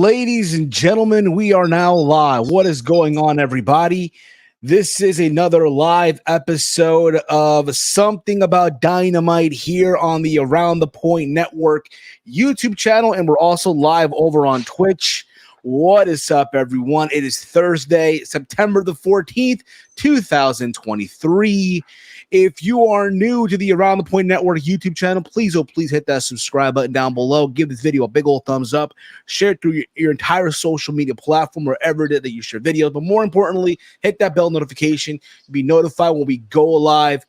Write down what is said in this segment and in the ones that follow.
Ladies and gentlemen, we are now live. What is going on, everybody? This is another live episode of Something About Dynamite here on the Around the Point Network YouTube channel, and we're also live over on Twitch. What is up, everyone? It is Thursday, September the 14th, 2023. If you are new to the Around the Point Network YouTube channel, please hit that subscribe button down below. Give this video a big old thumbs up. Share it through your entire social media platform, wherever it is that you share videos. But more importantly, hit that bell notification to be notified when we go live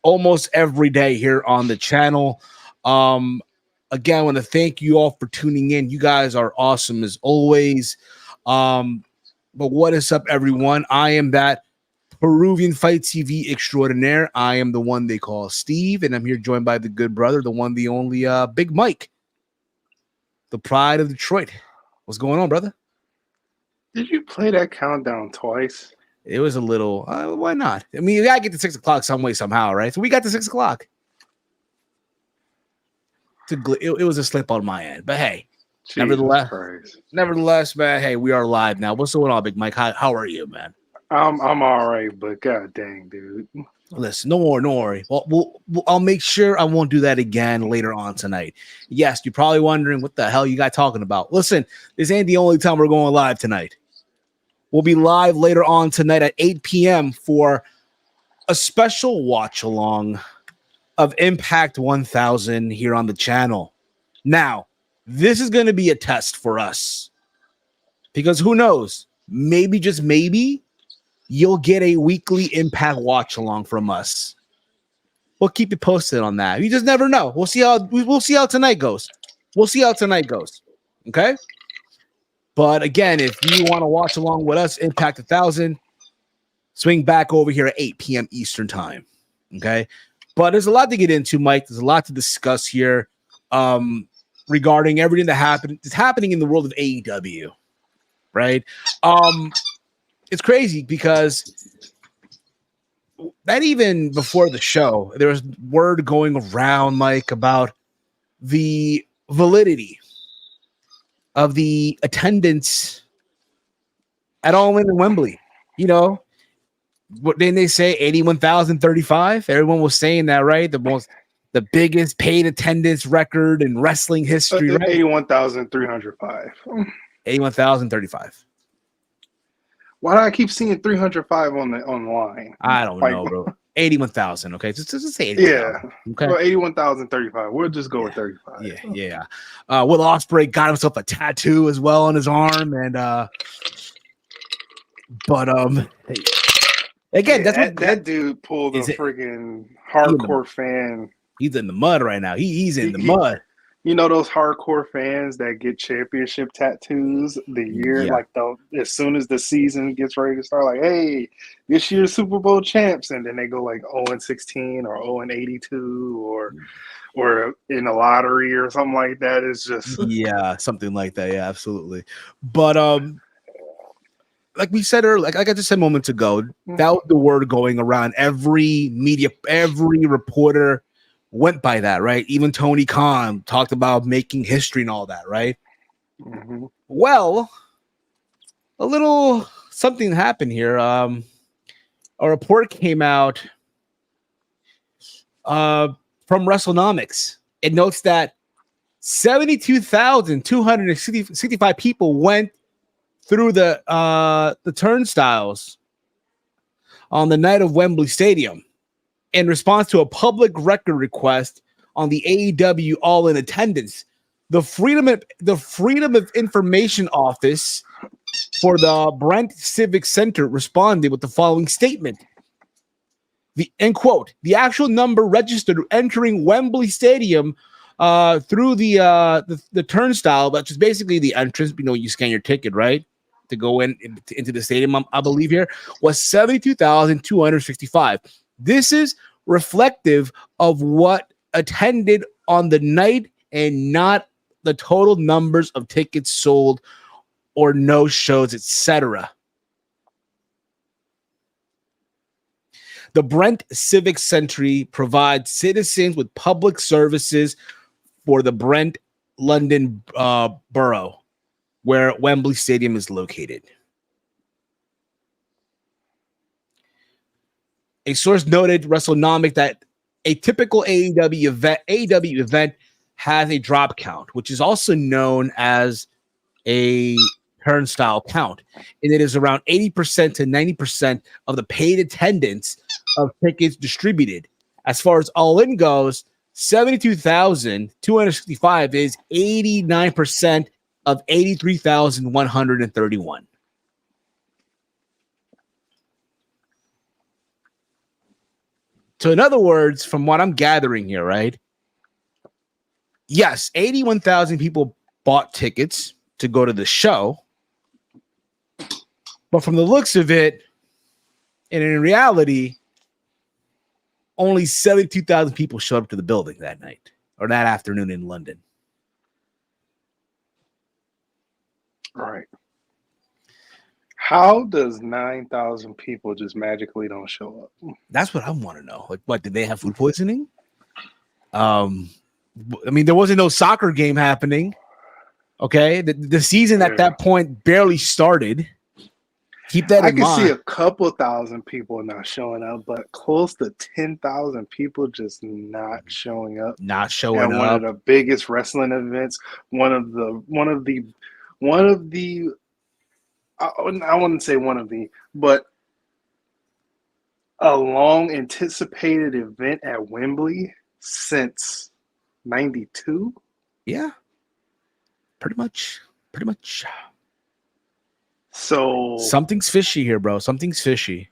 almost every day here on the channel. Again, I want to thank you all for tuning in. You guys are awesome as always. But what is up, everyone? I am that Peruvian Fight TV extraordinaire. I am the one they call Steve, and I'm here joined by the good brother, the one, the only Big Mike, the pride of Detroit. What's going on, brother? Did you play that countdown twice? It was a little, why not? I mean, you gotta get to 6 o'clock some way, somehow, right? So we got to 6 o'clock. It was a slip on my end, but hey, nevertheless, man, hey, we are live now. What's going on, Big Mike? How are you, man? I'm all right, but god dang, dude. Listen, no worry. Well, I'll make sure I won't do that again later on tonight. Yes, you're probably wondering what the hell you guys talking about. Listen, this ain't the only time we're going live tonight. We'll be live later on tonight at 8 p.m. for a special watch along of Impact 1000 here on the channel. Now, this is going to be a test for us because who knows? Maybe, just maybe, you'll get a weekly Impact watch along from us. We'll keep you posted on that. You just never know. We'll see how tonight goes. Okay? But again, if you want to watch along with us, Impact 1000, swing back over here at 8 p.m. Eastern time. Okay? But there's a lot to get into, Mike. There's a lot to discuss here regarding everything that is happening in the world of AEW. Right? It's crazy because that even before the show, there was word going around, Mike, about the validity of the attendance at All In Wembley. You know, what didn't they say? 81,035. Everyone was saying that, right? The biggest paid attendance record in wrestling history. Right? 81,305. 81,035. Why do I keep seeing 305 on the line? I don't know, bro. 81,000. Okay, just say 81,000. Yeah. Okay. Well, 81,035. We'll just go with 35. Yeah. Will Ospreay got himself a tattoo as well on his arm, and again, that's what that dude pulled a freaking hardcore fan. He's in the mud right now. He's in the mud. You know those hardcore fans that get championship tattoos as soon as the season gets ready to start, like, hey, this year's Super Bowl champs, and then they go like 0-16 or 0-82 or in a lottery or something like that. It's just something like that. Yeah, absolutely. But like we said earlier, like I just said moments ago, that was the word going around. Every media, every reporter went by that, right? Even Tony Khan talked about making history and all that, right? Mm-hmm. Well, a little something happened here. A report came out from WrestleNomics. It notes that 72,265 people went through the turnstiles on the night of Wembley Stadium in response to a public record request on the AEW All In attendance. The Freedom of Information Office for the Brent Civic Center responded with the following statement. End quote, the actual number registered entering Wembley Stadium through the turnstile, which is basically the entrance. You know, you scan your ticket, right, to go into the stadium, I believe here, was 72,265. This is reflective of what attended on the night and not the total numbers of tickets sold or no shows, etc. The Brent Civic Center provides citizens with public services for the Brent London borough. where Wembley Stadium is located. A source noted WrestleNomics that a typical AEW event has a drop count, which is also known as a turnstile count, and it is around 80% to 90% of the paid attendance of tickets distributed. As far as all-in goes, 72,265 is 89% of 83,131. So in other words, from what I'm gathering here, right? Yes, 81,000 people bought tickets to go to the show. But from the looks of it, and in reality, only 72,000 people showed up to the building that night or that afternoon in London. All right. How does 9,000 people just magically don't show up? That's what I want to know. Like, what, did they have food poisoning? I mean, there wasn't no soccer game happening. Okay, the season at that point barely started. Keep that in mind. I can see a couple thousand people not showing up, but close to 10,000 people just not showing up. Not showing up. One of the biggest wrestling events. One of the. I wouldn't say one of the, but a long anticipated event at Wembley since '92. Yeah, pretty much. So something's fishy here, bro. Something's fishy.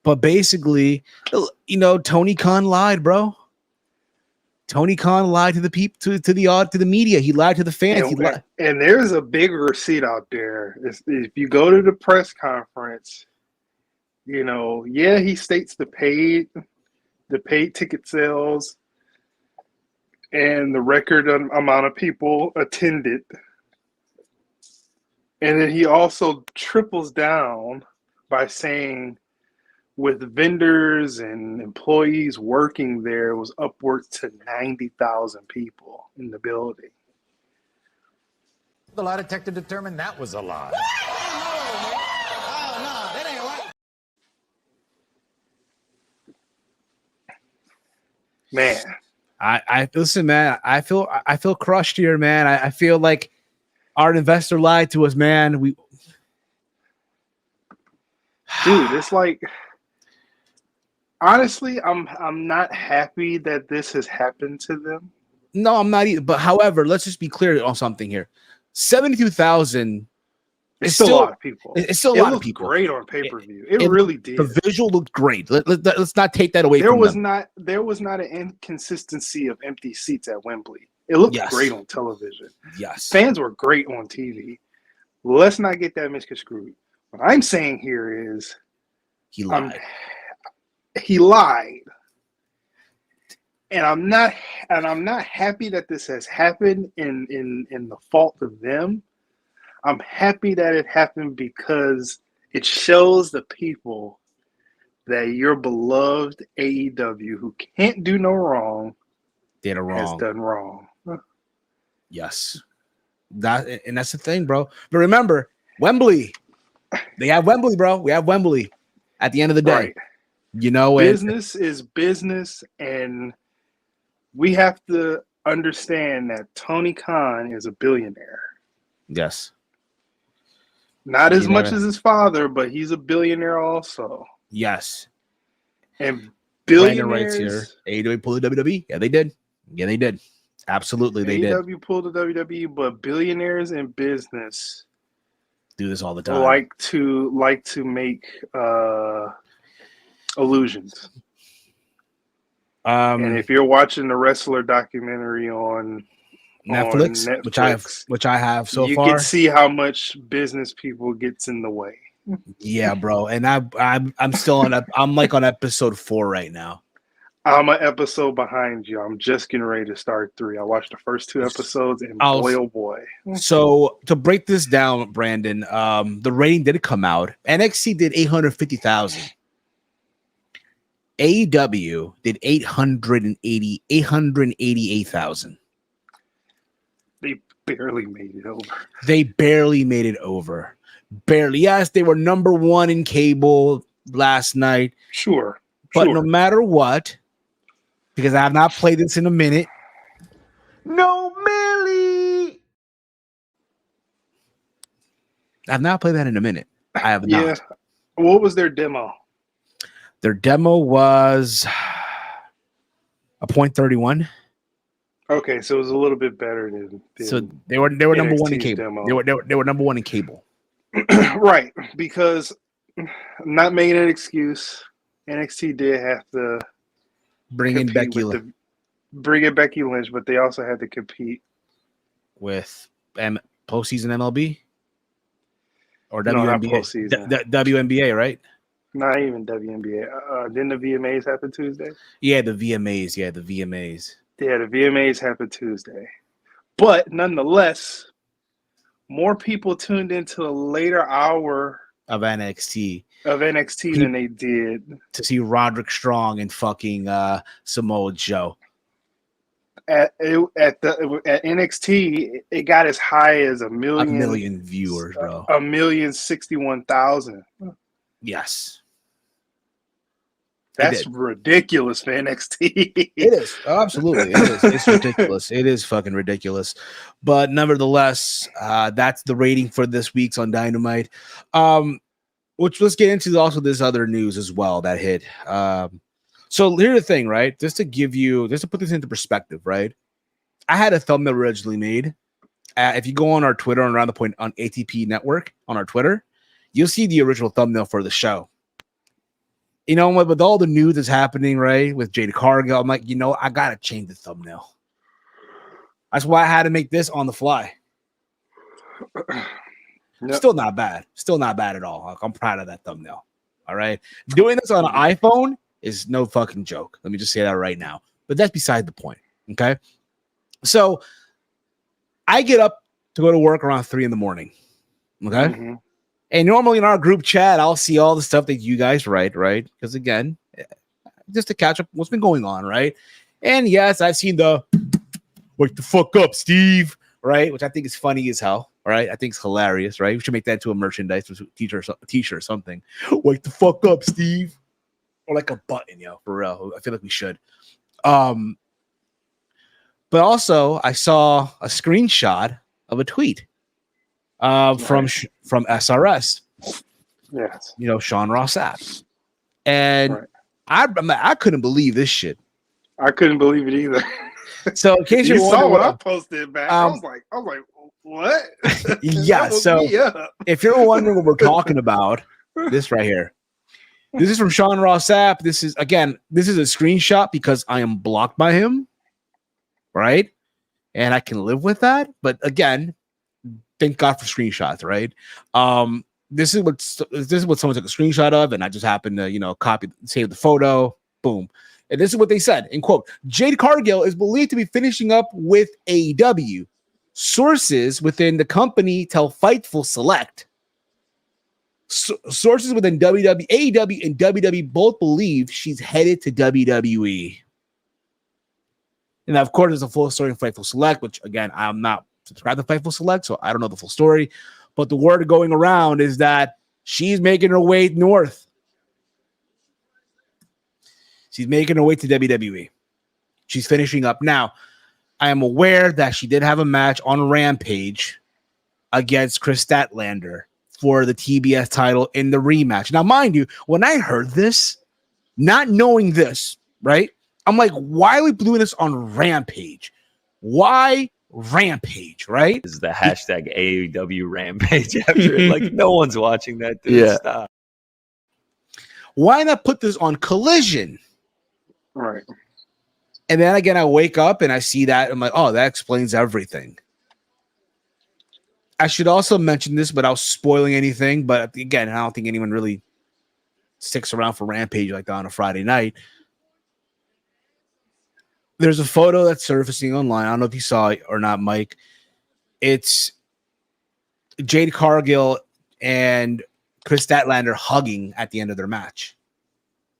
But basically, Tony Khan lied, bro. Tony Khan lied to the people, to the media. He lied to the fans. And there's a big receipt out there. If you go to the press conference, he states the paid ticket sales and the record amount of people attended. And then he also triples down by saying with vendors and employees working there, it was upwards to 90,000 people in the building. The lie detector determined that was a lie. Oh, no, that ain't right. Man. I listen, man. I feel crushed here, man. I feel like our investor lied to us, man. Dude, it's like, honestly, I'm not happy that this has happened to them. No, I'm not either. But however, let's just be clear on something here. 72,000 is still a lot of people. It's still a lot of people. Great on pay-per-view. It really did. The visual looked great. Let's not take that away there from was them. There was not an inconsistency of empty seats at Wembley. It looked great on television. Yes. Fans were great on TV. Let's not get that misconstrued. What I'm saying here is he lied. He lied. And I'm not happy that this has happened in the fault of them. I'm happy that it happened because it shows the people that your beloved AEW, who can't do no wrong, has done wrong. Yes. That's the thing, bro. But remember, Wembley. They have Wembley, bro. We have Wembley at the end of the day. Right. Business is business, and we have to understand that Tony Khan is a billionaire. Yes. Not as much as his father, but he's a billionaire also. Yes. And billionaires. Rights here. AEW pulled the WWE. Yeah, they did. Absolutely, they did. AEW pulled the WWE, but billionaires in business do this all the time. Like to make illusions. And if you're watching the wrestler documentary on Netflix, which I have so far, you can see how much business people gets in the way. Yeah, bro. And I'm still I'm like on episode 4 right now. I'm an episode behind you. I'm just getting ready to start 3. I watched the first 2 episodes, and boy, oh boy. So to break this down, Brandon, the rating did come out. NXT did 850,000. AEW did 888,000. barely made it over. They barely made it over. Barely. Yes, they were number one in cable last night. Sure. But no matter what, because I have not played this in a minute. No, Millie. I have not played that in a minute. I have not. What was their demo? Their demo was a .31. Okay, so it was a little bit better than so they were number one in NXT's cable. demo. They were number one in cable. Right, because not making an excuse, NXT did have to bring in Becky Lynch, but they also had to compete with postseason MLB or No, not WNBA. postseason. WNBA, right? Not even WNBA. Didn't the VMAs happen Tuesday? Yeah, the VMAs. Yeah, the VMAs. Yeah, the VMAs happened Tuesday. But nonetheless, more people tuned into the later hour of NXT than they did to see Roderick Strong and fucking Samoa Joe. At NXT, it got as high as 1 million. 1 million viewers, bro. 1,061,000. Yes. That's ridiculous for NXT. It is. Oh, absolutely. It is. It's ridiculous. It is fucking ridiculous. But nevertheless, that's the rating for this week's on Dynamite. Which let's get into also this other news as well that hit. So here's the thing, right? Just to put this into perspective, right? I had a thumbnail originally made. If you go on our Twitter and Around the Point on ATP Network on our Twitter, you'll see the original thumbnail for the show. You know, with all the news that's happening, right, with Jade Cargill, I'm like, I gotta change the thumbnail. That's why I had to make this on the fly. Yep. Still not bad. Still not bad at all. I'm proud of that thumbnail. All right, doing this on an iPhone is no fucking joke. Let me just say that right now. But that's beside the point. Okay, so I get up to go to work around 3 a.m. Okay. Mm-hmm. And normally in our group chat, I'll see all the stuff that you guys write, right? Because again, just to catch up what's been going on, right? And yes, I've seen the "wake the fuck up, Steve," right? Which I think is funny as hell, right? I think it's hilarious, right? We should make that into a merchandise, t-shirt or something. "Wake the fuck up, Steve," or like a button, for real. I feel like we should. But also, I saw a screenshot of a tweet. From SRS, yes, Sean Ross Sapp, and I couldn't believe this shit. I couldn't believe it either. So in case you saw what I posted back, I was like, what? Yeah. So if you're wondering what we're talking about, this right here, this is from Sean Ross Sapp. This is a screenshot because I am blocked by him, right? And I can live with that. But again, thank God for screenshots, right? This is what someone took a screenshot of, and I just happened to save the photo. Boom. And this is what they said, in quote: "Jade Cargill is believed to be finishing up with AEW. Sources within the company tell Fightful Select. Sources within AEW and WWE both believe she's headed to WWE." And of course, there's a full story in Fightful Select, which again, I'm not subscribed to Fightful Select, so I don't know the full story. But the word going around is that she's making her way north. She's making her way to WWE. She's finishing up. Now, I am aware that she did have a match on Rampage against Chris Statlander for the TBS title in the rematch. Now, mind you, when I heard this, not knowing this, right, I'm like, why are we doing this on Rampage? Why Rampage, right? Is the hashtag AEW Rampage after it? Like, no one's watching that, dude. Yeah. Stop. Why not put this on Collision? Right. And then again, I wake up and I see that. I'm like, oh, that explains everything. I should also mention this without spoiling anything. But again, I don't think anyone really sticks around for Rampage like that on a Friday night. There's a photo that's surfacing online. I don't know if you saw it or not, Mike. It's Jade Cargill and Chris Statlander hugging at the end of their match.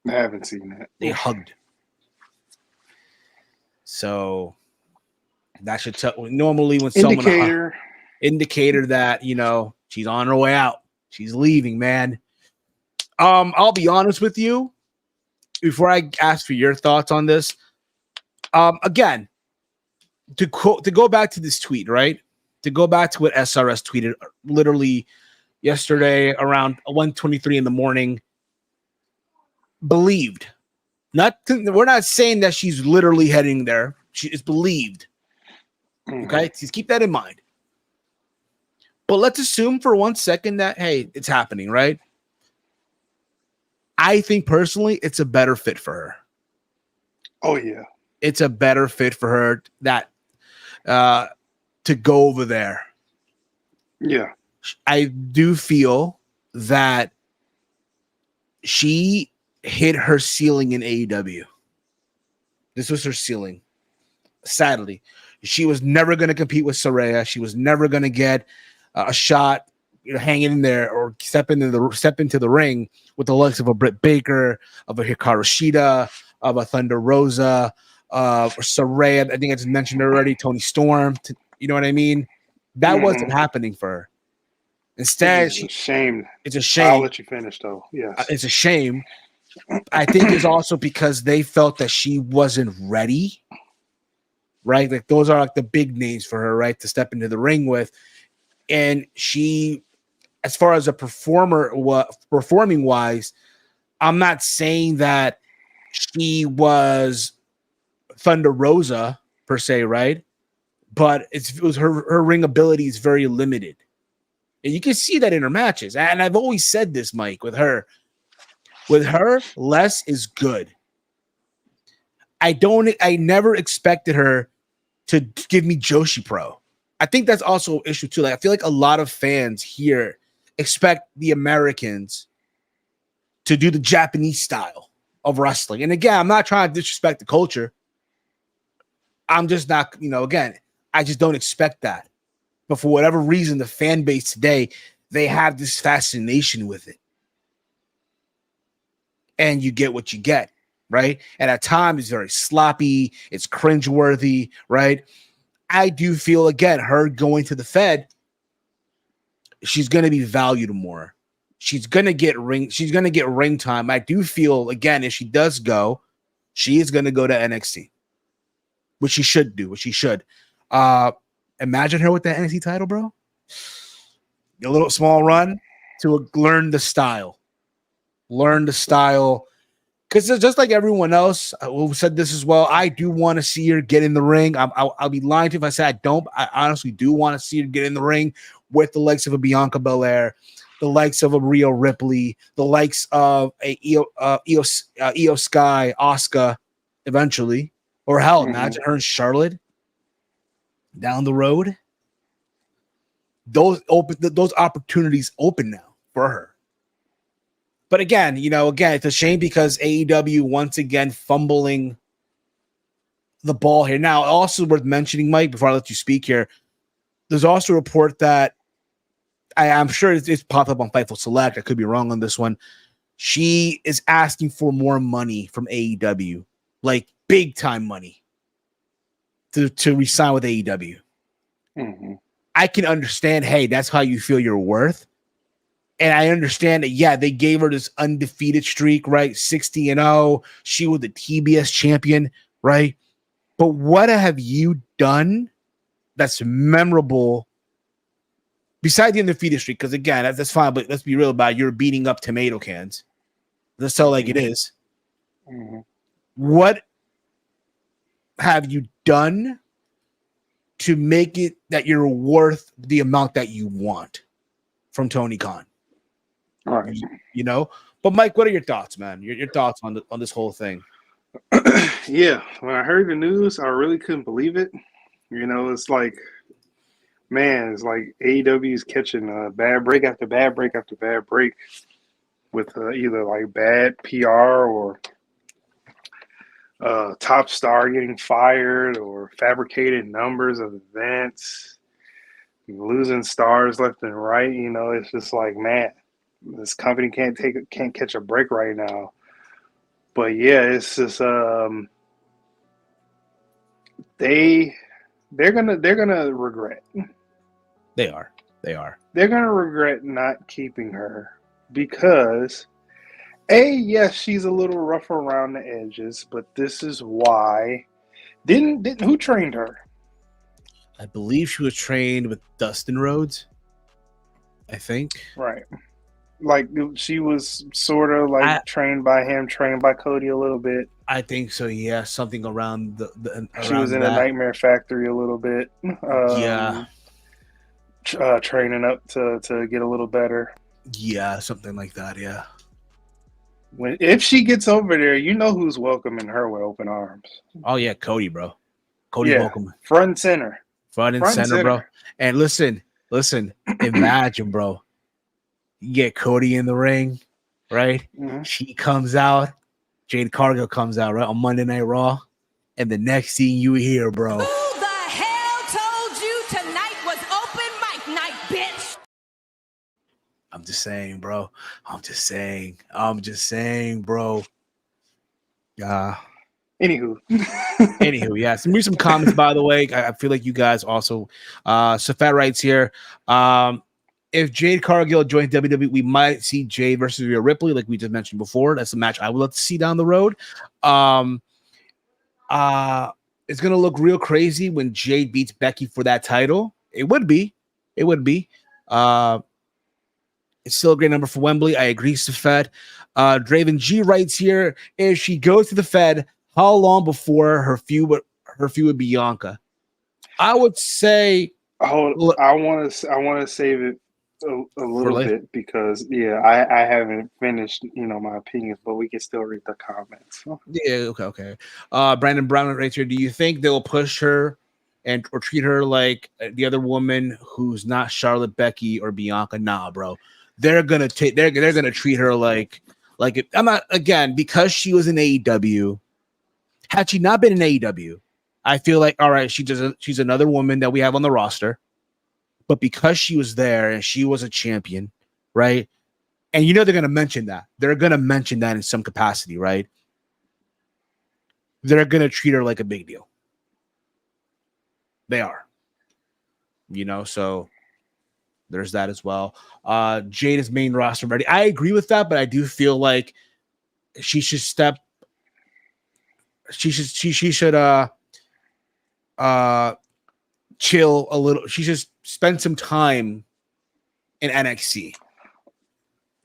I haven't seen that. They hugged. So That should tell. Normally, when indicator that she's on her way out, she's leaving, man. I'll be honest with you. Before I ask for your thoughts on this, again, to go back to this tweet, right? To go back to what SRS tweeted literally yesterday around 1:23 in the morning. Believed. We're not saying that she's literally heading there. She is believed. Okay, just keep that in mind. But let's assume for 1 second that, hey, it's happening, right? I think personally it's a better fit for her. Oh, yeah. It's a better fit for her to go over there. Yeah. I do feel that she hit her ceiling in AEW. This was her ceiling. Sadly, she was never going to compete with Saraya. She was never going to get a shot, hanging in there or step into the ring with the likes of a Britt Baker, of a Hikaru Shida, of a Thunder Rosa, or Saraya. I think I just mentioned already. Tony Storm. You know what I mean? That wasn't happening for her. Instead, it's a shame. It's a shame. I'll let you finish, though. Yes, it's a shame. I think it's also because they felt that she wasn't ready, right? Like those are like the big names for her, right, to step into the ring with. And she, as far as a performing wise, I'm not saying that she was Thunder Rosa per se, right? But it was her ring ability is very limited. And you can see that in her matches. And I've always said this, Mike, with her, less is good. I never expected her to give me Joshi Pro. I think that's also an issue too. Like I feel like a lot of fans here expect the Americans to do the Japanese style of wrestling. And again, I'm not trying to disrespect the culture. I'm just not, again, I just don't expect that. But for whatever reason, the fan base today, they have this fascination with it. And you get what you get, right? And at times it's very sloppy, it's cringeworthy, right? I do feel, again, her going to the Fed, she's going to be valued more. She's going to get ring time. I do feel, again, if she does go, she is going to go to NXT, which she should do, imagine her with that NXT title, bro. A little small run to learn the style. Because just like everyone else who said this as well, I do want to see her get in the ring. I'll be lying to you if I say I don't. I honestly do want to see her get in the ring with the likes of a Bianca Belair, the likes of a Rhea Ripley, the likes of a Io Sky, Asuka, eventually. Or hell, imagine her and Charlotte down the road. Those opportunities open now for her. But again, it's a shame because AEW once again fumbling the ball here. Now, also worth mentioning, Mike, before I let you speak here, there's also a report that I'm sure it's popped up on Fightful Select. I could be wrong on this one. She is asking for more money from AEW, like big time money, to re-sign with AEW. I can understand, hey, that's how you feel your worth. And I understand that, yeah, they gave her this undefeated streak, right? 60-0. She was the TBS champion, right? But what have you done that's memorable besides the undefeated streak? Because, again, that's fine, but let's be real about it. You're beating up tomato cans. Let's tell like it is. What have you done to make it that you're worth the amount that you want from Tony Khan? All right. But Mike, what are your thoughts, man? Your thoughts on this whole thing? Yeah, when I heard the news, I really couldn't believe it. It's like, man, it's like AEW is catching bad break after bad break after bad break with either like bad PR or top star getting fired or fabricated numbers of events, losing stars left and right. It's just like, man, this company can't catch a break right now. But yeah, it's just they they're gonna regret. They are. They're gonna regret not keeping her because yes, she's a little rough around the edges, but this is why. Didn't who trained her? I believe she was trained with Dustin Rhodes. I think. Right. Like she was sort of like trained by him, trained by Cody a little bit. I think so. Yeah, something around the. She was in a Nightmare Factory a little bit. Yeah. Training up to get a little better. Yeah, something like that. Yeah. If she gets over there, you know who's welcoming her with open arms. Oh yeah, Cody, bro. Cody's welcome. Front and center. Front and center, bro. And listen. Imagine, bro. You get Cody in the ring, right? Mm-hmm. She comes out. Jade Cargill comes out, right, on Monday Night Raw. And the next thing you hear, bro. Who the hell told you tonight was open mic night, bitch? I'm just saying, bro. Bro. Anywho, yeah. Some comments, by the way. I feel like you guys also. Safat writes here. If Jade Cargill joins WWE, we might see Jade versus Rhea Ripley, like we just mentioned before. That's a match I would love to see down the road. It's gonna look real crazy when Jade beats Becky for that title. It would be. It's still a great number for Wembley. I agree, Safed. Draven G writes here: if she goes to the Fed, how long before her feud with Bianca? I would say. I want to save it a little bit because I haven't finished my opinions, but we can still read the comments. Yeah, okay. Brandon Brown right here. Do you think they'll push her or treat her like the other woman who's not Charlotte, Becky, or Bianca? Nah, bro. They're gonna treat her like I'm not, again, because she was in AEW. Had she not been in AEW, I feel like, all right, she's another woman that we have on the roster. But because she was there and she was a champion, right? And they're going to mention that. They're going to mention that in some capacity, right? They're going to treat her like a big deal. They are. So there's that as well. Jade is main roster ready. I agree with that, but I do feel like she should chill a little. She should spend some time in NXT.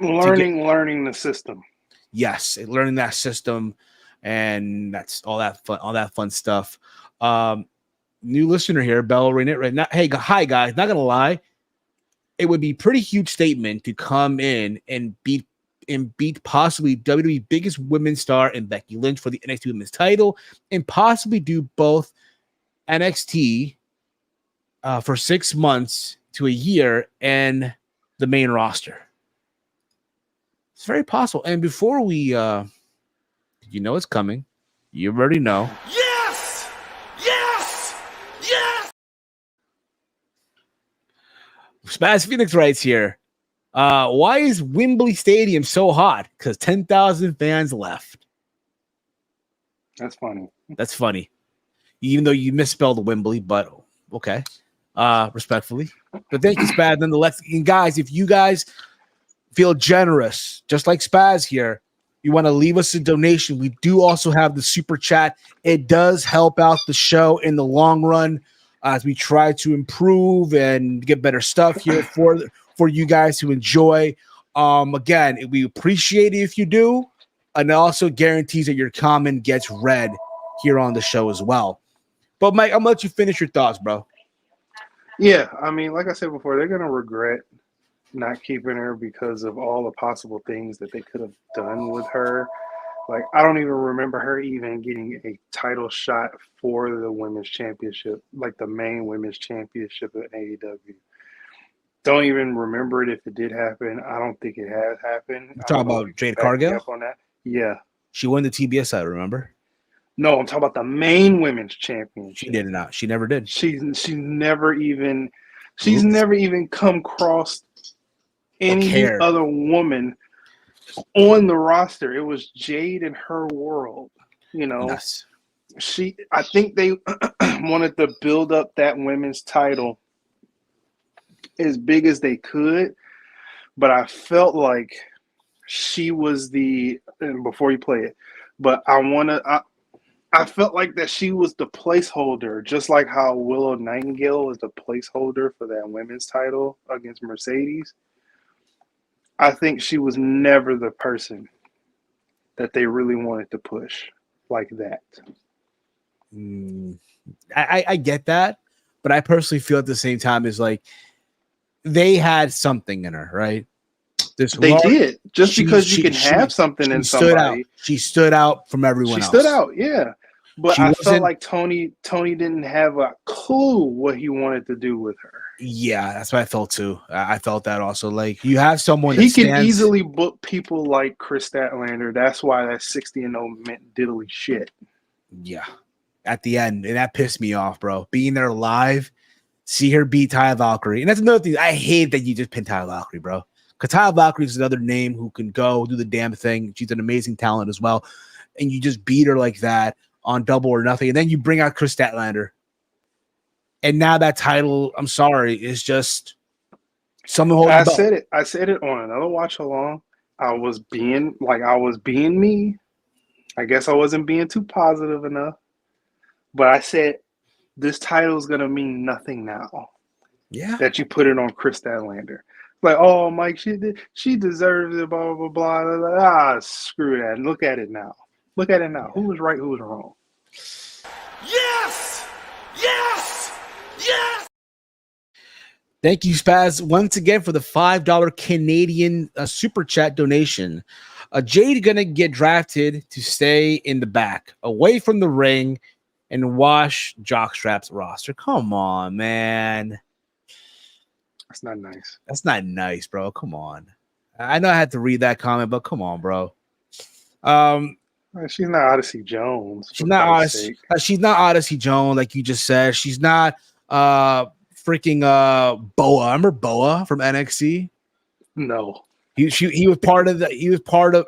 Learning the system. Yes, learning that system, and that's all that fun stuff. New listener here, Bell Renit right now. Hey, hi guys. Not gonna lie, it would be a pretty huge statement to come in and beat possibly WWE biggest women's star in Becky Lynch for the NXT Women's title, and possibly do both NXT for 6 months to a year and the main roster. It's very possible. And before we, it's coming. You already know. Yes! Yes! Yes! Spaz Phoenix writes here. Why is Wembley Stadium so hot? Because 10,000 fans left. That's funny. Even though you misspelled Wembley, but okay. Respectfully. But thank you, Spaz, nonetheless. And guys, if you guys feel generous, just like Spaz here, you want to leave us a donation, we do also have the super chat. It does help out the show in the long run as we try to improve and get better stuff here for you guys to enjoy. Again, we appreciate it if you do, and it also guarantees that your comment gets read here on the show as well. But Mike, I'm gonna let you finish your thoughts, bro. Yeah, I mean, like I said before, they're gonna regret not keeping her because of all the possible things that they could have done with her. Like, I don't even remember her even getting a title shot for the women's championship, like the main women's championship at AEW. Don't even remember it if it did happen. I don't think it has happened. You're talking about Jade Cargill? On that. Yeah. She won the TBS title, remember? No, I'm talking about the main women's championship. She did not. She never did. She's never even come across any other woman on the roster. It was Jade in her world, Yes. I think they wanted to build up that women's title as big as they could, but I felt like she was and before you play it, but I felt like that she was the placeholder, just like how Willow Nightingale was the placeholder for that women's title against Mercedes. I think she was never the person that they really wanted to push like that. I get that, but I personally feel at the same time is like they had something in her, right? They did. Just because you can have something in somebody. She stood out from everyone else. She stood out, yeah. But I felt like Tony didn't have a clue what he wanted to do with her. Yeah, that's what I felt too. I felt that also. Like you have someone he can easily book people like Chris Statlander. That's why that 60-0 meant diddly shit. Yeah, at the end, and that pissed me off, bro. Being there live, see her beat Taya Valkyrie, and that's another thing. I hate that you just pinned Taya Valkyrie, bro. Because Taya Valkyrie is another name who can go do the damn thing. She's an amazing talent as well, and you just beat her like that on Double or Nothing, and then you bring out Chris Statlander. And now that title, I'm sorry, is just someone holding. I said it on another watch along. I was being me. I guess I wasn't being too positive enough. But I said this title is gonna mean nothing now. Yeah. That you put it on Chris Statlander. Like, oh Mike, she deserves it, blah blah blah blah blah. Ah, screw that. Look at it now. Look at it now. Who was right, who was wrong? Yes! Yes! Yes! Thank you, Spaz, once again for the $5 Canadian super chat donation. Jade gonna get drafted to stay in the back, away from the ring, and wash Jockstrap's roster. Come on, man. That's not nice. That's not nice, bro. Come on. I know I had to read that comment, but come on, bro. She's not Odyssey Jones. She's not Odyssey. She's not Odyssey Jones, like you just said. She's not freaking Boa. Remember Boa from NXT? No. He was part of the. He was part of.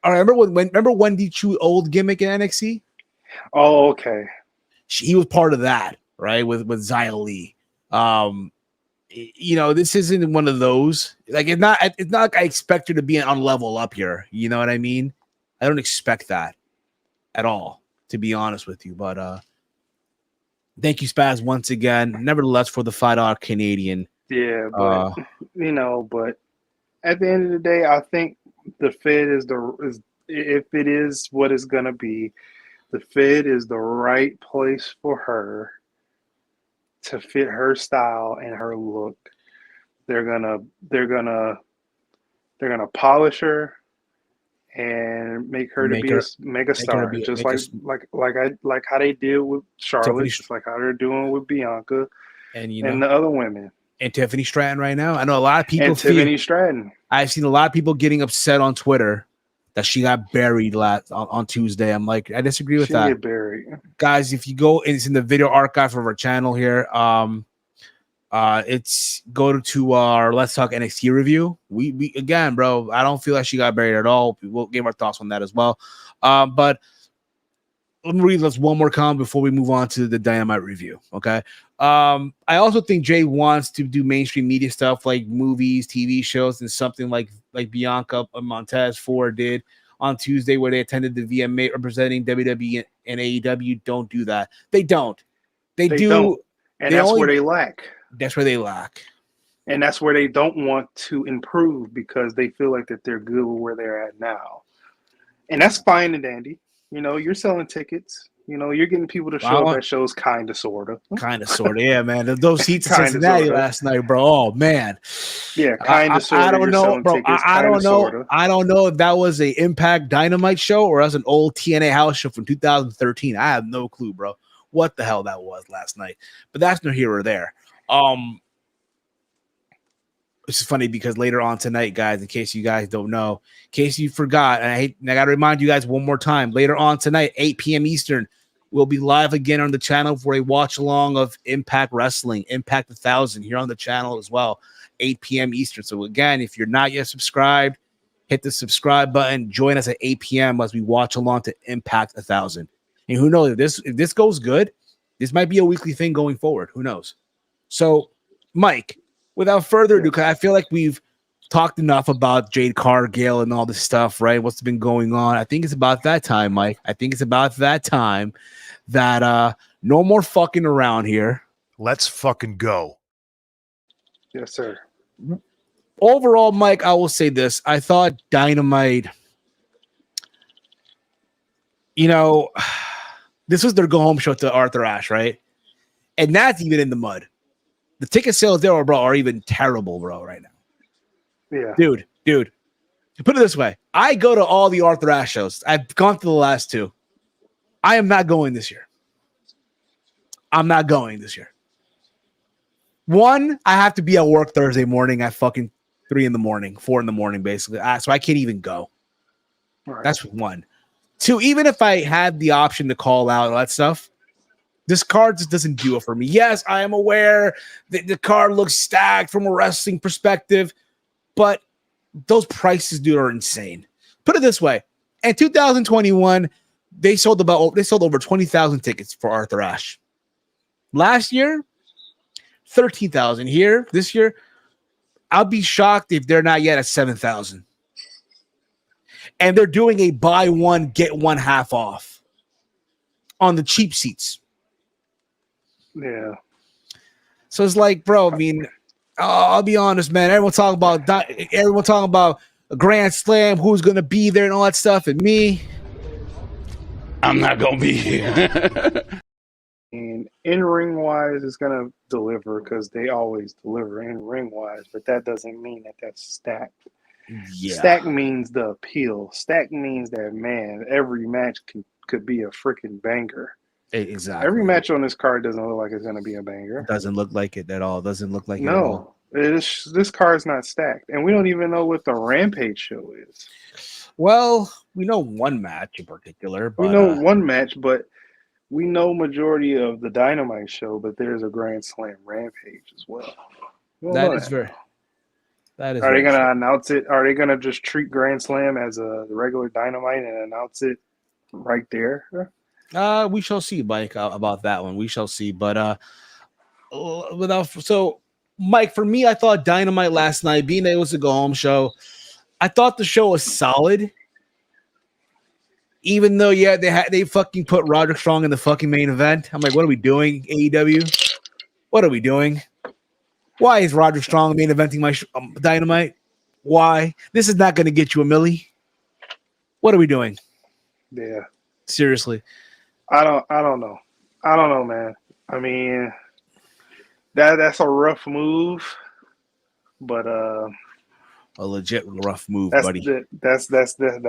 Remember Wendy Chu old gimmick in NXT? Oh, okay. He was part of that, right? With Xia Li. You know, this isn't one of those. Like it's not like I expect her to be on level up here. You know what I mean? I don't expect that at all, to be honest with you. But thank you, Spaz, once again. Nevertheless, for the $5 Canadian. Yeah, but but at the end of the day, I think the Fed if it is what it's gonna be, the Fed is the right place for her to fit her style and her look. They're gonna polish her and make her to be a mega star, just like how they did with Charlotte, just like how they're doing with Bianca and the other women. And Tiffany Stratton right now. I know a lot of people. Tiffany Stratton. I've seen a lot of people getting upset on Twitter that she got buried on Tuesday. I'm like, I disagree with that. Get buried. Guys, if you go, it's in the video archive of our channel here. It's go to our Let's Talk NXT review. We again, bro, I don't feel like she got buried at all. We'll give our thoughts on that as well. But let me read this one more comment before we move on to the Dynamite review. Okay. I also think Jay wants to do mainstream media stuff like movies, TV shows, and something like Bianca Montez Ford did on Tuesday, where they attended the VMA representing WWE and AEW. Don't do that. They don't. They do. Don't. And that's where they lack. That's where they lack. And that's where they don't want to improve because they feel like that they're good with where they're at now. And that's fine and dandy. You know, you're selling tickets. You know, you're getting people to show up at shows, kind of, sort of. Kind of, sort of. Yeah, man. Those seats in Cincinnati last night, bro. Oh, man. Yeah, kind of, sort of. I don't know, bro. I don't know. Sorta. I don't know if that was a Impact Dynamite show or as an old TNA house show from 2013. I have no clue, bro, what the hell that was last night. But that's no here or there. It's funny because later on tonight, guys, in case you guys don't know, in case you forgot, and I got to remind you guys one more time, later on tonight, 8 p.m. Eastern, we'll be live again on the channel for a watch along of Impact Wrestling, Impact 1000 here on the channel as well, 8 p.m. Eastern. So again, if you're not yet subscribed, hit the subscribe button, join us at 8 p.m. as we watch along to Impact 1000. And who knows if this goes good, this might be a weekly thing going forward. Who knows? So, Mike, without further ado, 'cause I feel like we've talked enough about Jade Cargill and all this stuff, right? What's been going on? I think it's about that time, Mike. I think it's about that time that no more fucking around here. Let's fucking go. Yes, sir. Overall, Mike, I will say this. I thought Dynamite, this was their go-home show to Arthur Ashe, right? And that's even in the mud. The ticket sales there, bro, are even terrible, bro, right now. Yeah. Dude. Put it this way. I go to all the Arthur Ashe shows. I've gone to the last two. I am not going this year. I'm not going this year. One, I have to be at work Thursday morning at fucking 3 in the morning, 4 in the morning, basically. So I can't even go. Right. That's one. Two, even if I had the option to call out all that stuff, this card just doesn't do it for me. Yes, I am aware that the card looks stacked from a wrestling perspective, but those prices, dude, are insane. Put it this way. In 2021, they sold over 20,000 tickets for Arthur Ashe. Last year, 13,000. Here, this year, I'll be shocked if they're not yet at 7,000. And they're doing a buy one, get one half off on the cheap seats. Yeah. So it's like, bro, I mean, I'll be honest, man. Everyone talking about a Grand Slam, who's going to be there and all that stuff. And me, I'm not going to be here. And in-ring wise, it's going to deliver because they always deliver in-ring wise, but that doesn't mean that that's stacked. Yeah. Stack means the appeal. Stack means that, man, every match could be a freaking banger. Exactly. Every match on this card doesn't look like it's going to be a banger. Doesn't look like it at all. Doesn't look like it at all. No, this card's not stacked. And we don't even know what the Rampage show is. Well, we know one match in particular. But, we know one match, but we know majority of the Dynamite show, but there's a Grand Slam Rampage as well. That is very. That is. Are they going to announce it? Are they going to just treat Grand Slam as the regular Dynamite and announce it right there? We shall see, Mike, about that one. We shall see. But Mike, for me, I thought Dynamite last night, being that it was a go-home show, I thought the show was solid. Even though, yeah, they fucking put Roderick Strong in the fucking main event. I'm like, what are we doing, AEW? What are we doing? Why is Roderick Strong main eventing my Dynamite? Why? This is not going to get you a milli. What are we doing? Yeah. Seriously. I don't know. I don't know, man. I mean, that's a rough move, but a legit rough move, that's buddy. That's them.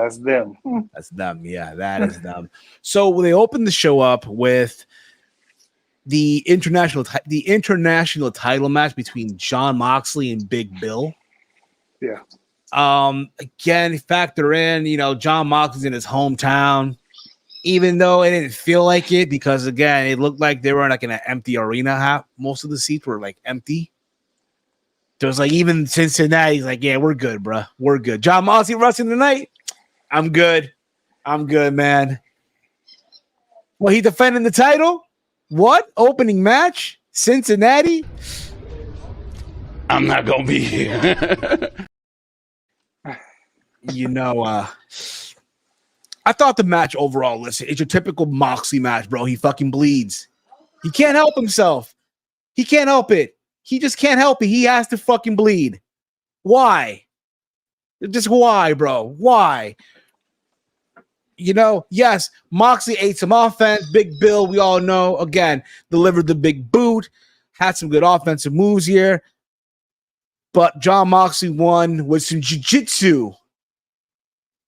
That's them. Yeah, that is them. So they opened the show up with the international title match between Jon Moxley and Big Bill. Yeah. Again, factor in, Jon Moxley's in his hometown. Even though it didn't feel like it, because again, it looked like they were like in an empty arena. Most of the seats were like empty. So it's like even Cincinnati's like, yeah, we're good, bro. We're good. Jon Moxley wrestling tonight. I'm good. I'm good, man. Well, he defending the title. What? Opening match? Cincinnati? I'm not gonna be here. I thought the match overall, listen, it's your typical Moxley match, bro. He fucking bleeds. He can't help himself. He can't help it. He just can't help it. He has to fucking bleed. Why? Just why, bro? Why? Yes, Moxley ate some offense. Big Bill, we all know, again, delivered the big boot, had some good offensive moves here. But Jon Moxley won with some jiu-jitsu.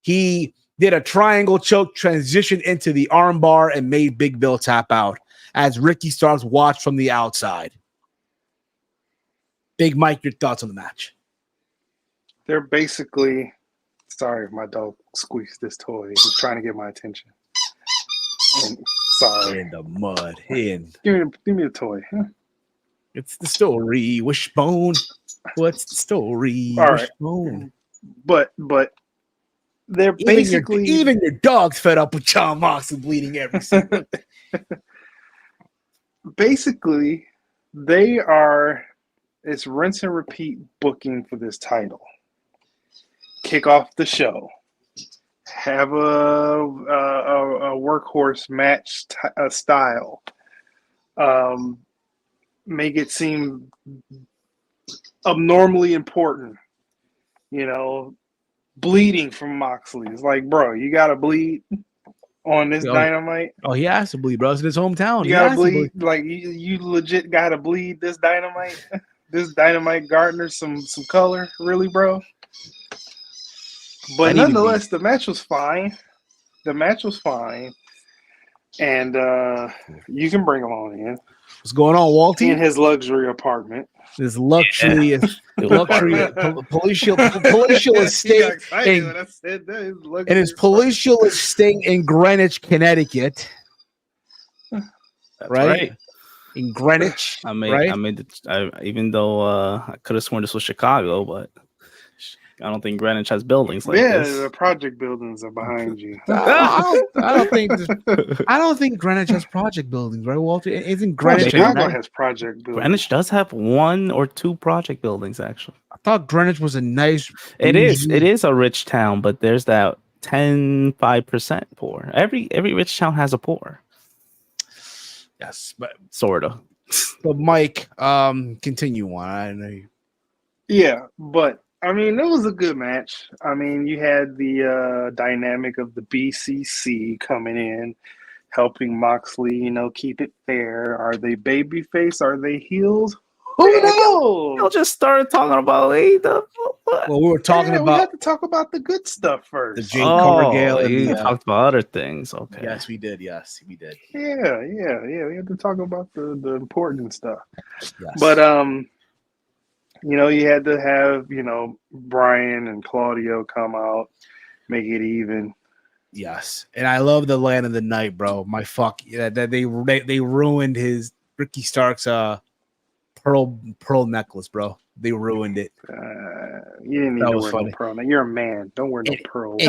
He did a triangle choke, transition into the armbar, and made Big Bill tap out as Ricky Starks watched from the outside. Big Mike, your thoughts on the match? They're basically, sorry, my dog squeezed this toy. He's trying to get my attention. Sorry. In the mud. Give me a toy. Huh? It's the story. Wishbone. What's the story? All right. Wishbone. But they're basically even your dog's fed up with Jon Moxley bleeding every single. Basically, they are. It's rinse and repeat booking for this title. Kick off the show. Have a workhorse match style. Make it seem abnormally important. You know, bleeding from Moxley. It's like, bro, you gotta bleed on this Dynamite. Oh, he has to bleed, bro. It's in his hometown. You gotta bleed. Like you legit gotta bleed this Dynamite. This Dynamite garners some color, really, bro. But nonetheless, the match was fine. And you can bring him on in. What's going on, Walty? In his luxury apartment. His luxury palatial estate in his palatial estate in Greenwich, Connecticut. Right? In Greenwich. Even though I could have sworn this was Chicago, but I don't think Greenwich has buildings like this. Yeah, the project buildings are behind you. I don't think Greenwich has project buildings, right, Walter? Isn't Greenwich? Chicago has project buildings. Greenwich does have 1 or 2 project buildings, actually. I thought Greenwich was a nice. It is a rich town, but there's that 5% poor. Every rich town has a poor. Yes, but sort of. But Mike, continue on. I know you. Yeah, but. I mean, it was a good match. I mean, you had the dynamic of the BCC coming in, helping Moxley, keep it fair. Are they babyface? Are they heels? Who knows? You'll just start talking about AEW. Well, we were talking about. We have to talk about the good stuff first. The Jade Cargill. You talked about other things. Okay. Yes, we did. Yeah. We had to talk about the important stuff. Yes. But you had to have, Brian and Claudio come out, make it even. Yes. And I love the land of the night, bro. That they ruined his Ricky Stark's pearl necklace, bro. They ruined it. You didn't need to wear no pearl. You're a man. Don't wear no pearls.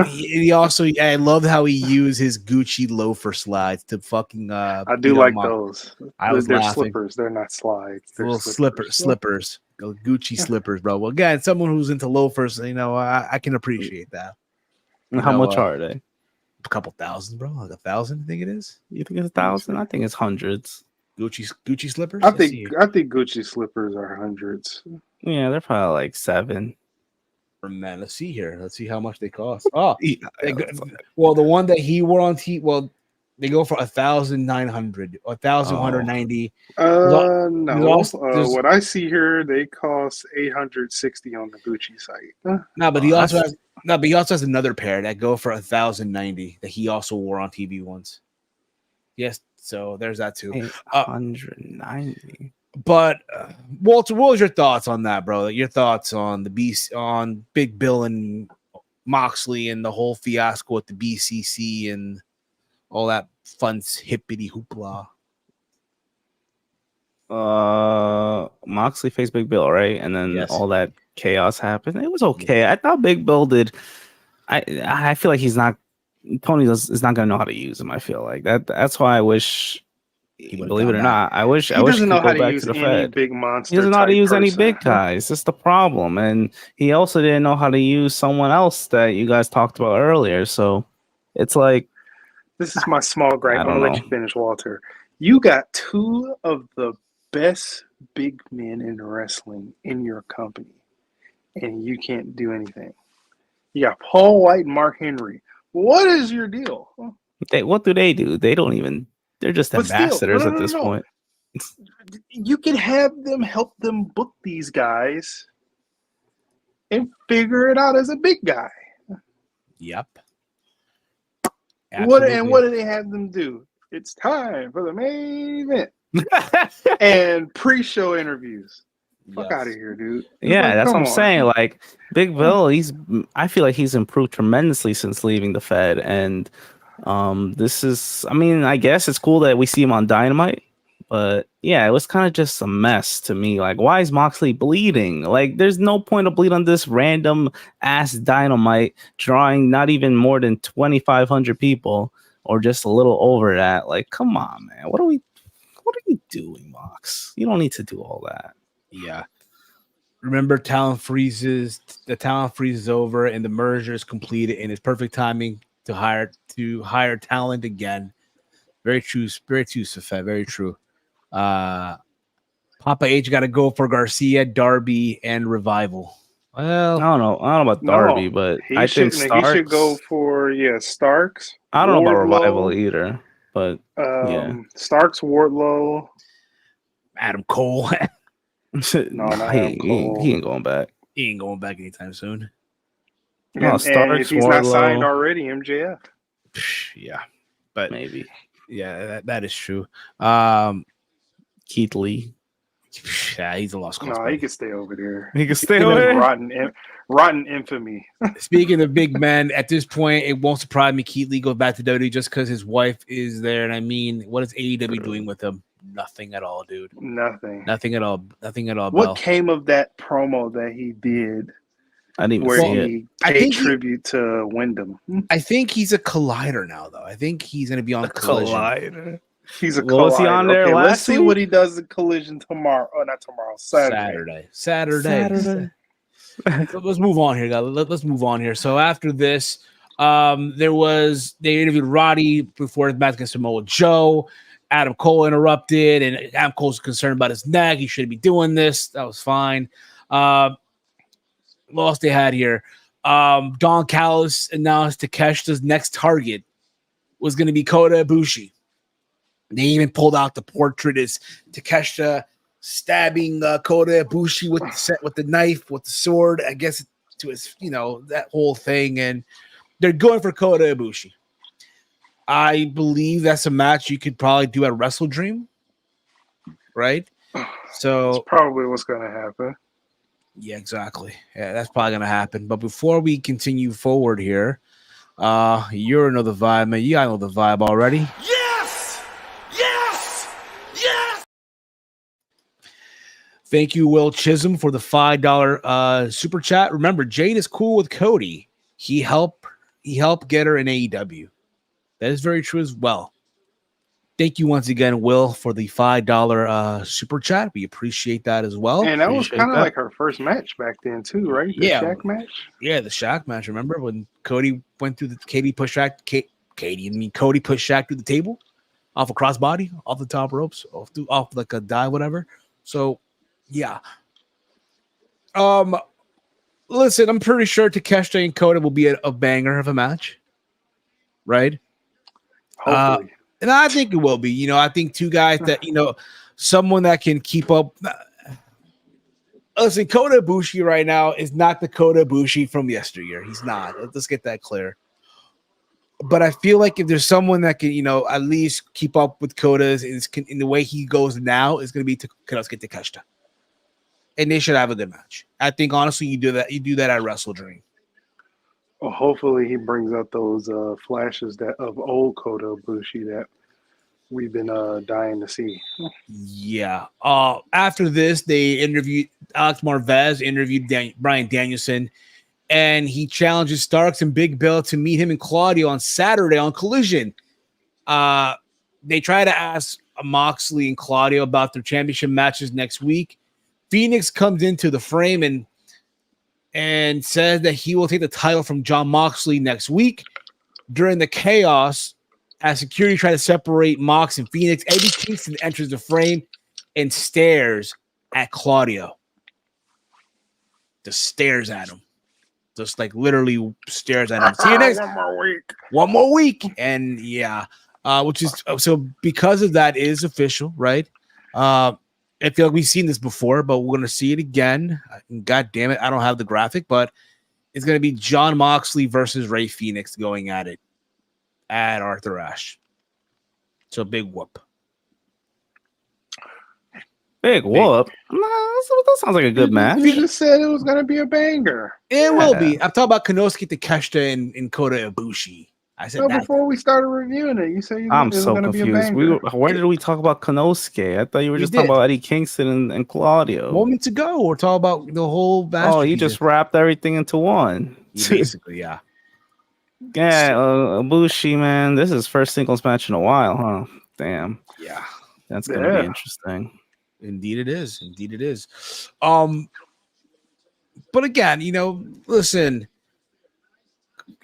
He also, I love how he used his Gucci loafer slides to fucking. I do like those. They're slippers. They're not slides. They're little slippers. Gucci slippers, bro. Well, again, someone who's into loafers, I can appreciate that. How much are they? A couple thousand, bro. Like 1,000, I think it is. You think it's 1,000? I think it's hundreds. Gucci slippers? I think Gucci slippers are hundreds. Yeah, they're probably like 7. Man, let's see here. Let's see how much they cost. Oh, well, the one that he wore on TV, they go for 1,900 or 1,190. No. What I see here, they cost $860 on the Gucci site. No, but he also has another pair that go for 1,090 that he also wore on TV once. Yes. So there's that too. 190. But Walter, what was your thoughts on that, bro? Your thoughts on on Big Bill and Moxley and the whole fiasco with the BCC and all that fun hippity hoopla. Moxley faced Big Bill, right? And then all that chaos happened. It was okay. I thought Big Bill did. I feel like Tony is not going to know how to use him. I feel like that's why I wish. Believe it or not, I wish he doesn't know how to use any big monster. He doesn't know how to use any big guys. That's the problem. And he also didn't know how to use someone else that you guys talked about earlier. So it's like, this is my small gripe. I'm gonna let you finish, Walter. You got 2 of the best big men in wrestling in your company, and you can't do anything. You got Paul White and Mark Henry. What is your deal? What do? They don't even. They're just ambassadors at this point. You can have them help them book these guys and figure it out as a big guy. Yep. What do they have them do? It's time for the main event and pre-show interviews. Fuck out of here, dude. Yeah, that's what I'm saying. Like Big Bill, I feel like he's improved tremendously since leaving the Fed, and this is, I mean, I guess it's cool that we see him on Dynamite, But yeah, it was kind of just a mess to me. Like, why is Moxley bleeding? Like, there's no point of bleed on this random ass Dynamite drawing not even more than 2,500 people or just a little over that. Like, come on, man. What are you doing, Mox? You don't need to do all that. Yeah. Remember, talent freezes. The talent freezes over, and the merger is completed, and it's perfect timing to hire talent again. Very true. Very true, Safed. Very true. Papa H got to go for Garcia, Darby, and Revival. Well, I don't know about Darby, but I think Starks. He should go for Starks. I don't know about Revival either, but Starks, Wardlow, Adam Cole. No, not Adam Cole. He ain't going back. He ain't going back anytime soon. No, Starks, and if he's Wardlow, not signed already, MJF. Yeah, but maybe. Yeah, that is true. Keith Lee. Yeah, he's a lost cause. No, he can stay over there. He can stay over there. Rotten infamy. Speaking of big men, at this point, it won't surprise me Keith Lee goes back to WWE just because his wife is there. And I mean, what is AEW doing with him? Nothing at all, dude. Nothing at all. What Bell. Came of that promo that he did? I didn't even see it. I think tribute to Wyndham. I think he's a collider now, though. I think he's going to be on Collider. He's a collider. Was he on there let's see what he does in Collision tomorrow. Oh, not tomorrow. Saturday. Let's move on here, guys. Let's move on here. So after this, they interviewed Roddy before his match against Samoa Joe. Adam Cole interrupted, and Adam Cole's concerned about his neck. He shouldn't be doing this. That was fine. Loss they had here. Don Callis announced Takeshita's next target was going to be Kota Ibushi. They even pulled out the portrait as Takeshita stabbing Kota Ibushi with the knife, with the sword, I guess, to his, that whole thing. And they're going for Kota Ibushi. I believe that's a match you could probably do at Wrestle Dream, right? So that's probably what's going to happen. Yeah, exactly. Yeah, that's probably going to happen. But before we continue forward here, you're another vibe, man. You gotta know the vibe already. Yes! Thank you, Will Chisholm, for the $5 super chat. Remember, Jade is cool with Cody. He helped get her in AEW. That is very true as well. Thank you once again, Will, for the $5 super chat. We appreciate that as well. And that was kind of like her first match back then, too, right? The Shaq match? Yeah, the Shaq match. Remember when Cody went through Cody pushed Shaq through the table off a crossbody, off the top ropes, off like a dive, whatever. So, yeah. Listen, I'm pretty sure Takeshita and Kota will be a banger of a match, right? Hopefully. And I think it will be. I think two guys that, someone that can keep up. Listen, Kota Ibushi right now is not the Kota Ibushi from yesteryear. He's not. Let's get that clear. But I feel like if there's someone that can, at least keep up with Kota's in the way he goes now, is going to be Konosuke Takeshita. And they should have a good match. I think, honestly, you do that at Wrestle Dream. Well, hopefully he brings out those flashes of old Kota Ibushi that we've been dying to see. Yeah. After this, they interviewed Alex Marvez, interviewed Bryan Danielson, and he challenges Starks and Big Bill to meet him and Claudio on Saturday on Collision. They try to ask Moxley and Claudio about their championship matches next week. Phoenix comes into the frame and says that he will take the title from Jon Moxley next week. During the chaos, as security try to separate Mox and Phoenix, Eddie Kingston enters the frame and stares at Claudio. Just stares at him. Just like literally stares at him. See you next one more week. And yeah, which is so because of that is official, right? I feel like we've seen this before, but we're going to see it again. God damn it. I don't have the graphic, but it's going to be Jon Moxley versus Rey Fenix going at it at Arthur Ashe. So big whoop. Big whoop? That sounds like a good match. You just said it was going to be a banger. It will be. I'm talking about Konosuke Takeshita and Kota Ibushi. I said No, that before we started reviewing it, you said it I'm was so going to be a confused. banger. Where did we talk about Konosuke? I thought you were We just talking did. about Eddie Kingston and Claudio. moments ago. We're talking about the whole Oh, masterpiece. you just wrapped everything into one. Basically, yeah. Yeah, Ibushi, man, this is first singles match in a while, huh? Damn, Yeah. that's gonna be interesting. Indeed it is. Indeed it is. But again, listen,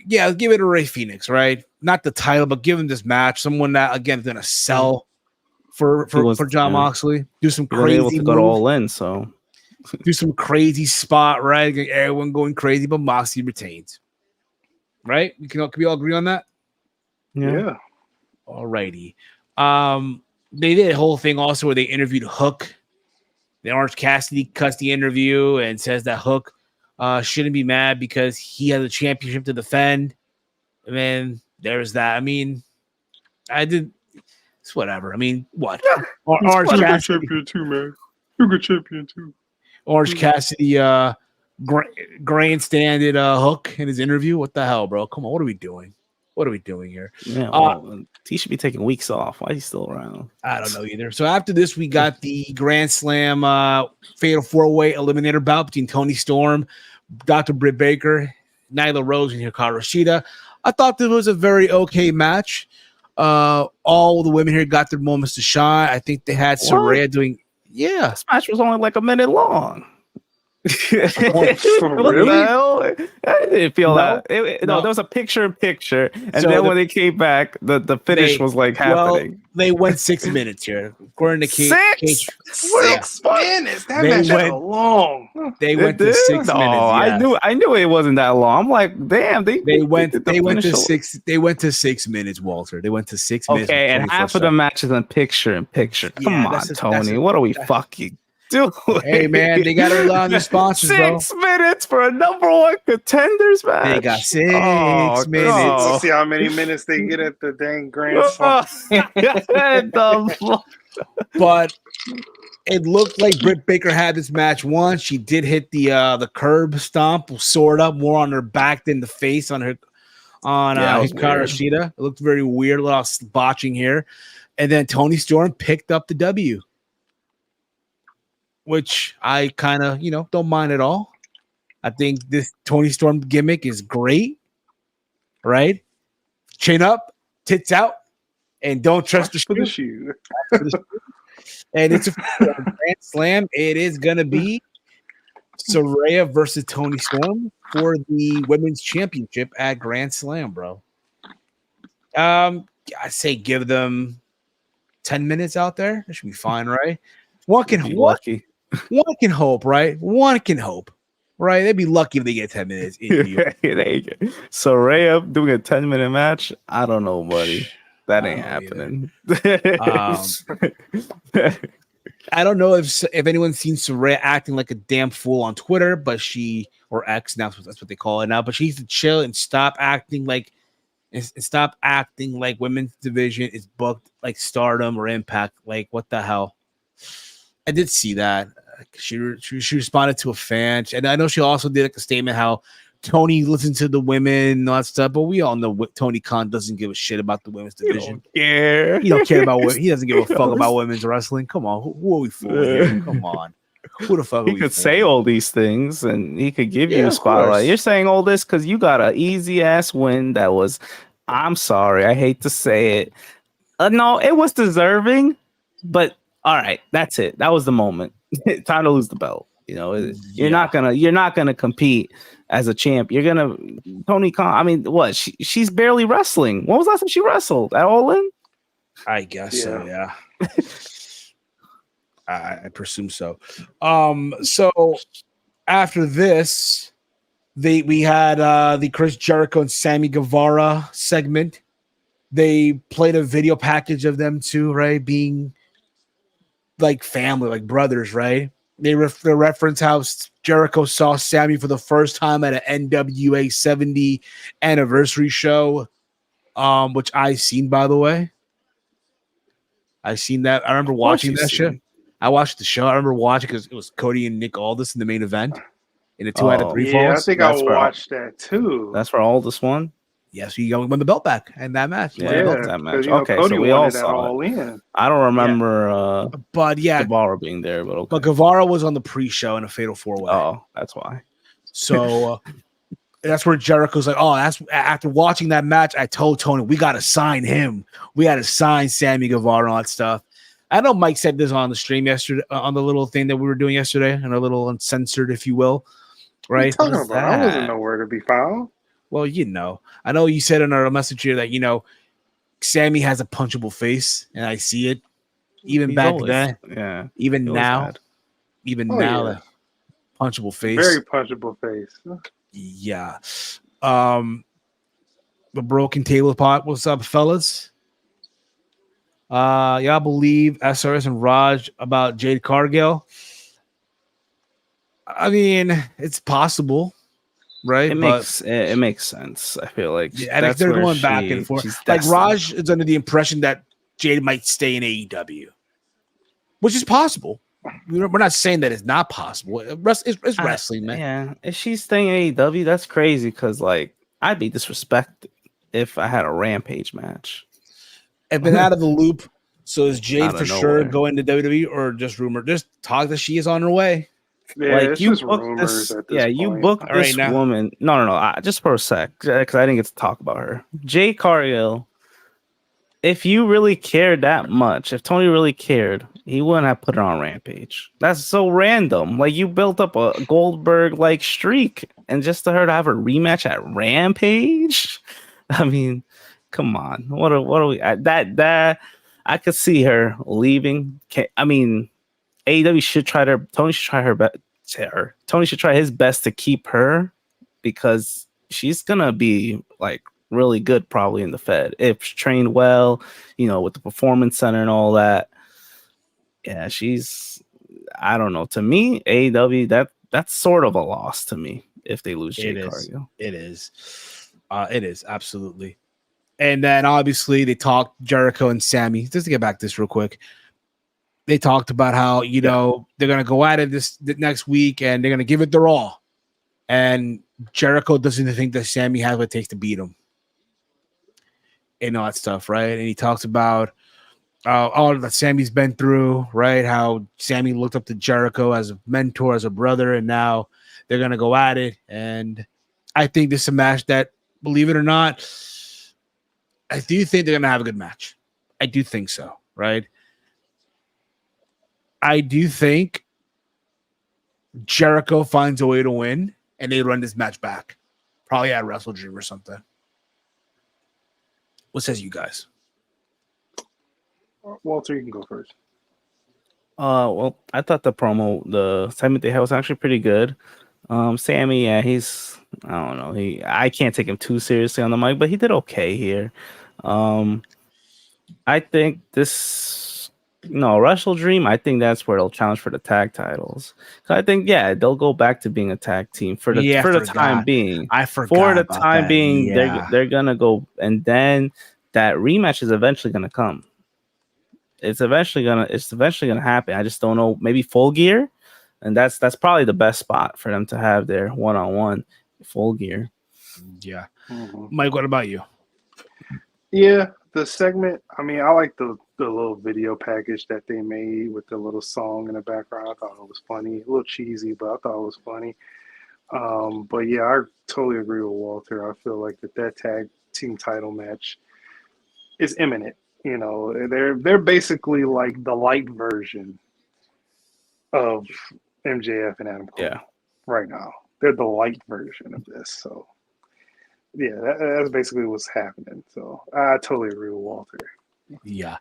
yeah, give it to Ray Phoenix, right? Not the title, but give him this match. Someone that again is gonna sell for John Moxley. Do some He was able crazy to go all in, so do some crazy spot, right? Get everyone going crazy, but Moxley retains. Right? Can we all agree on that? Yeah. Alrighty. They did a whole thing also where they interviewed Hook. The Orange Cassidy cuts the interview and says that Hook shouldn't be mad because he has a championship to defend. And then there's that. I mean, it's whatever. I mean, what? Orange Cassidy champion too, man. You good champion too. Orange Cassidy grandstanded Hook in his interview. What the hell, bro? Come on, what are we doing? What are we doing here? Yeah, well, he should be taking weeks off. Why is he still around? I don't know either. So after this, we got the Grand Slam Fatal 4-Way Eliminator bout between Toni Storm, Dr. Britt Baker, Nyla Rose, and Hikaru Shida. I thought this was a very okay match. All the women here got their moments to shine. I think they had Saraya doing. Yeah, this match was only like a minute long. Really? I didn't feel that. No, there was a picture, and so then when they came back, the finish was like happening. Well, they went 6 minutes here, according to Six minutes. That match was long. They went to 6 minutes. Yes. I knew it wasn't that long. I'm like, damn, they went to 6. They went to 6 minutes, Walter. They went to 6 minutes. Okay, and half of the matches in picture. Come on, Tony. What are we fucking? Hey man, they got to rely on their sponsors, 6 minutes for a number one contenders match. They got 6 minutes. Let's see how many minutes they get at the dang Grand Slam. But it looked like Britt Baker had this match won. She did hit the curb stomp, sort of more on her back than the face on Hikaru Shida. It looked very weird, a lot of botching here. And then Toni Storm picked up the W, which I kind of, don't mind at all. I think this Toni Storm gimmick is great, right? Chin up, tits out, and don't trust the shoe. And it's a Grand Slam. It is going to be Saraya versus Toni Storm for the women's championship at Grand Slam, bro. I say give them 10 minutes out there. That should be fine, right? One can hope, right? One can hope, right? They'd be lucky if they get 10 minutes. Saraya doing a 10-minute match? I don't know, buddy. That ain't happening. I don't know if anyone's seen Saraya acting like a damn fool on Twitter, but or X, now that's what they call it now. But she needs to chill and stop acting like women's division is booked like Stardom or Impact. Like, what the hell? I did see that. She responded to a fan, and I know she also did like a statement how Tony listens to the women and all that stuff, but we all know Tony Khan doesn't give a shit about the women's division. He don't care about women. He doesn't give a fuck about women's wrestling. Come on, who are we fooling here? Come on. Who the fuck? He could say all these things and he could give you a spotlight. You're saying all this because you got an easy ass win that was, I'm sorry, I hate to say it. No, it was deserving, but all right, that's it. That was the moment. Time to lose the belt. You're not gonna compete as a champ. You're gonna Tony Khan. I mean, what? She's barely wrestling. When was the last time she wrestled? At All In? I guess so. Yeah. I presume so. So after this, we had the Chris Jericho and Sammy Guevara segment. They played a video package of them too, right? Being like family, like brothers, right? They reference how Jericho saw Sammy for the first time at an NWA 70 anniversary show, which I seen, by the way. I seen that. I remember watching that show. I watched the show. I remember watching because it was Cody and Nick Aldis in the main event in a 2 out of 3 falls. I think I watched that too. That's where Aldis won. Yes, he won the belt back in that match. He won the belt that back. match. You know, Okay, Cody so we all wanted that saw all it. in. I don't remember But yeah, Guevara being there, but okay. but Guevara was on the pre-show in a Fatal 4-Way. Oh, that's why. So that's where Jericho's like, oh, that's after watching that match, I told Tony, we got to sign him. We got to sign Sammy Guevara and all that stuff. I know Mike said this on the stream yesterday, on the little thing that we were doing yesterday, and a little uncensored, if you will. What are you Right? talking about? I wasn't nowhere to be found. Well, I know you said in our message here that, Sammy has a punchable face, and I see it. Even He's back always, then, yeah. even now, had. like, punchable face. Very punchable face. Yeah. The broken table pot. What's up, fellas? Y'all believe SRS and Raj about Jade Cargill? I mean, it's possible, right? It makes sense. I feel like and they're going back and forth. Like Raj is under the impression that Jade might stay in AEW, which is possible. We're not saying that it's not possible. It's wrestling, man. Yeah, if she's staying in AEW, that's crazy. Because like I'd be disrespected if I had a Rampage match. I've been out of the loop. So is Jade for sure going to WWE or just rumor? Just talk that she is on her way. Yeah, like it's you just booked rumors this, at this point. you booked this right woman. No. Just for a sec, because I didn't get to talk about her. Jade Cargill. If you really cared that much, if Tony really cared, he wouldn't have put her on Rampage. That's so random. Like you built up a Goldberg like streak, and just to her to have a rematch at Rampage. I mean, come on. What are we? That I could see her leaving. I mean, AEW should try to. Tony should try her best. Tony should try his best to keep her because she's gonna be like really good probably in the Fed if she's trained well, with the Performance Center and all that. Yeah, I don't know. To me, AEW that's sort of a loss to me if they lose Jade Cargill. It is absolutely. And then obviously they talked Jericho and Sammy. Just to get back to this real quick. They talked about how, they're going to go at it the next week and they're going to give it their all. And Jericho doesn't think that Sammy has what it takes to beat him. And all that stuff, right? And he talks about all that Sammy's been through, right? How Sammy looked up to Jericho as a mentor, as a brother, and now they're going to go at it. And I think this is a match that, believe it or not, I do think they're going to have a good match. I do think so, right? I do think Jericho finds a way to win, and they run this match back. Probably at Wrestle Dream or something. What says you guys? Walter, you can go first. Well, I thought the segment they had was actually pretty good. Sammy, yeah, I don't know. I can't take him too seriously on the mic, but he did okay here. I think Wrestle Dream, I think that's where they'll challenge for the tag titles. So I think, they'll go back to being a tag team for the time being. I forgot. For the time that. being, yeah. they're gonna go, and then that rematch is eventually gonna come. It's eventually gonna happen. I just don't know. Maybe Full Gear, and that's probably the best spot for them to have their one-on-one Full Gear. Yeah, Mm-hmm. Mike, what about you? Yeah, the segment. I mean, I like the little video package that they made with the little song in the background. I thought it was funny, a little cheesy, but I thought it was funny. But yeah, I totally agree with Walter. I feel like that tag team title match is imminent. They're basically like the light version of MJF and Adam Cole. Yeah. Right now, they're the light version of this. So yeah, that's basically what's happening. So I totally agree with Walter. Yeah.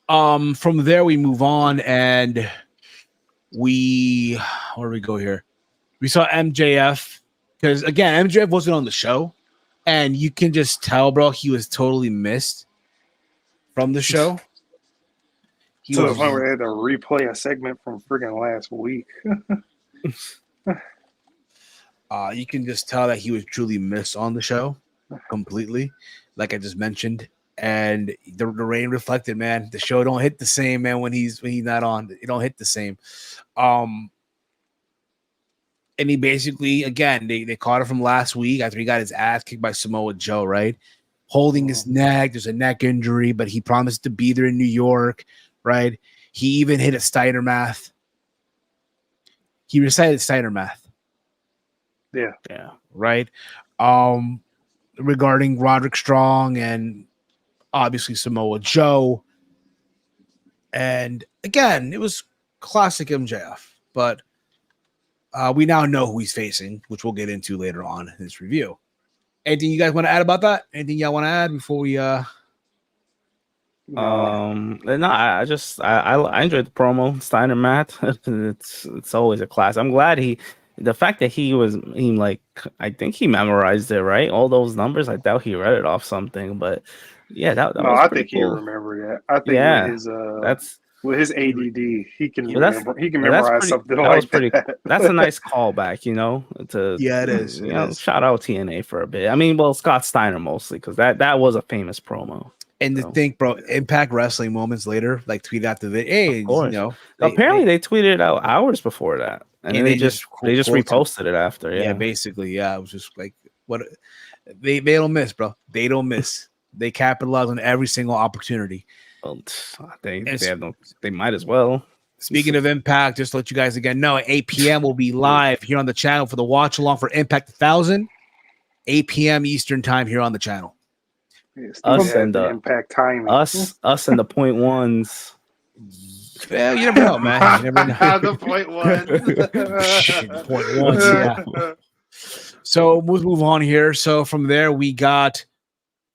From there we move on, and where do we go here? We saw MJF because again, MJF wasn't on the show, and you can just tell, bro, he was totally missed from the show. So the point where they had to replay a segment from friggin' last week. You can just tell that he was truly missed on the show completely, like I just mentioned. And the rain reflected, man. The show don't hit the same, man, when he's not on. It don't hit the same. And he basically, again, they caught him from last week after he got his ass kicked by Samoa Joe, right? Holding his neck. There's a neck injury, but he promised to be there in New York, right? He even hit a Steiner math. He recited Steiner math. Yeah. Right. Regarding Roderick Strong and obviously Samoa Joe. And again, it was classic MJF, but we now know who he's facing, which we'll get into later on in this review. Anything you guys want to add about that? Anything y'all want to add before we No, I enjoyed the promo. Steiner Matt. it's always a class. I'm glad the fact that he like, I think he memorized it, right? All those numbers. I doubt he read it off something, but yeah, that no, was I pretty think cool. he remember that. I think with his ADD, he can remember. He can memorize something like that. That's a nice callback, it is. Shout out TNA for a bit. I mean, well, Scott Steiner mostly, because that was a famous promo. And to think, bro, Impact Wrestling moments later, like tweet out the video. Apparently they tweeted it out hours before that, and then they just reposted it after. Yeah, basically, yeah. It was just like what they don't miss, bro. They don't miss. They capitalize on every single opportunity. Well, they might as well. Speaking of Impact, just to let you guys again know, at 8 p.m. we'll be live here on the channel for the watch along for Impact 1000, 8 p.m. Eastern time here on the channel. Us and the Impact timing. Us and the point ones. Well, you never know, man. You never know. The point one. Point ones, yeah. So we'll move on here. So from there, we got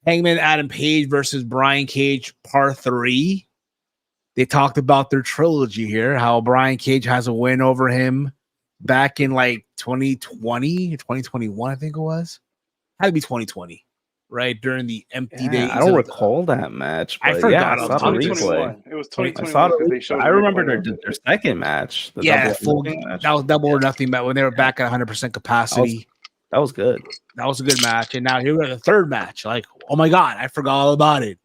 Hangman Adam Page versus Brian Cage, part 3. They talked about their trilogy here, how Brian Cage has a win over him back in like 2020, 2021, I think it was. Had to be 2020, right? During the empty days. I don't recall that match. I forgot. It was 2021. It was 2021. I remember their second match. That was double or nothing match when they were back at 100% capacity. That was good. That was a good match. And now here we are, the third match. Like, oh my God, I forgot all about it.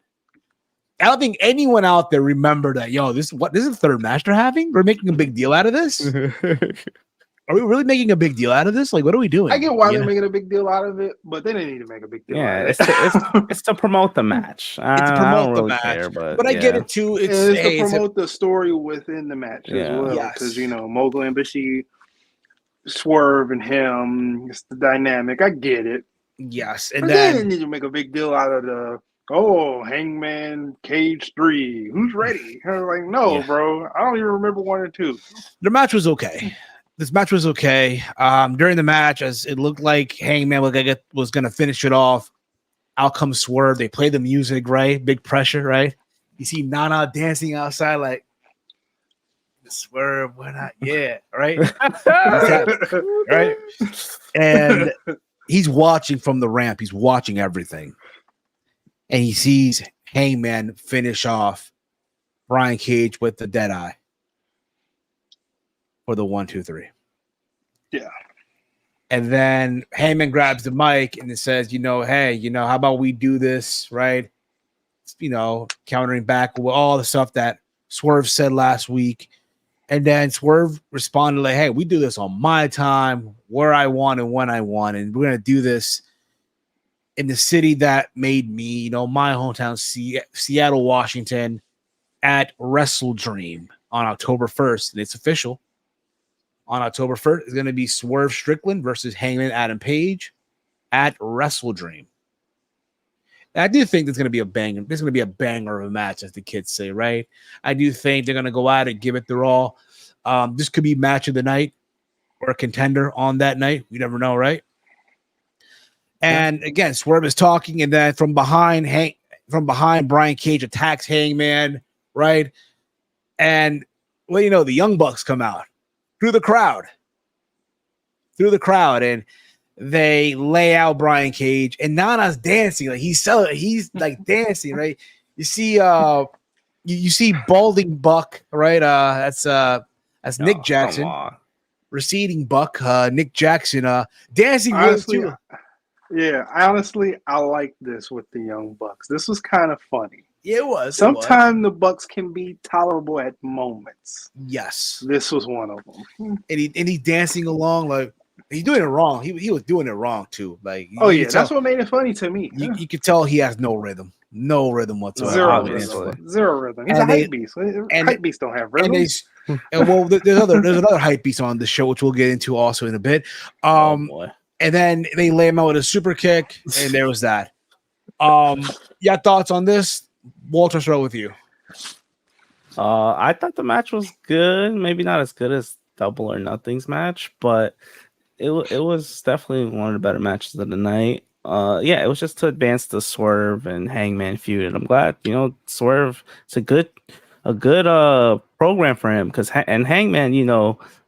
I don't think anyone out there remembered that, this is the third match they're having? We're making a big deal out of this? Are we really making a big deal out of this? Like, what are we doing? I get why they're making a big deal out of it, but they didn't need to make a big deal out of it. It's to promote the match. It's to promote the match. But I get it too. It's to promote the story within the match as well. Because, Mogul Embassy, Swerve and him, it's the dynamic. I get it. Yes. And then they didn't need to make a big deal out of Hangman Cage 3. Who's ready? I was like, no, bro. I don't even remember 1 or 2. The match was okay. This match was okay. During the match, as it looked like Hangman was going to finish it off, out comes Swerve. They play the music, right? Big pressure, right? You see Nana dancing outside like, Swerve, why not? Yeah, right? Right? And he's watching from the ramp. He's watching everything. And he sees Hangman finish off Brian Cage with the dead eye for the 1, 2, 3. Yeah. And then Heyman grabs the mic and it says, hey, how about we do this, right? Countering back with all the stuff that Swerve said last week. And then Swerve responded like, hey, we do this on my time, where I want and when I want. And we're going to do this in the city that made me, my hometown, Seattle, Washington, at Wrestle Dream on October 1st. And it's official. On October 1st, it's going to be Swerve Strickland versus Hangman Adam Page at Wrestle Dream. And I do think there's going to be a banger. There's going to be a banger of a match, as the kids say, right? I do think they're going to go out and give it their all. This could be match of the night or a contender on that night. We never know, right? And again, Swerve is talking, and then from behind, Brian Cage attacks Hangman, right? And the Young Bucks come out through the crowd, and they lay out Brian Cage, and Nana's dancing like he's like dancing, right? You see, you see Balding Buck, right? That's Nick Jackson, receding Buck, Nick Jackson, dancing honestly, too. Yeah, honestly, I like this with the Young Bucks. This was kind of funny. Yeah, it was. Sometimes the Bucks can be tolerable at moments. Yes, this was one of them. And he's dancing along like, He's doing it wrong. He was doing it wrong too. Like, oh yeah, that's what made it funny to me. You could tell he has no rhythm whatsoever. Zero rhythm. He's a hype beast. Hype beasts don't have rhythm. And well, there's another hype beast on the show, which we'll get into also in a bit. And then they lay him out with a super kick, and there was that. Yeah, thoughts on this? Walter, start with you. I thought the match was good. Maybe not as good as Double or Nothing's match, but it was definitely one of the better matches of the night. Yeah, it was just to advance the Swerve and Hangman feud, and I'm glad Swerve. It's a good program for him because and Hangman,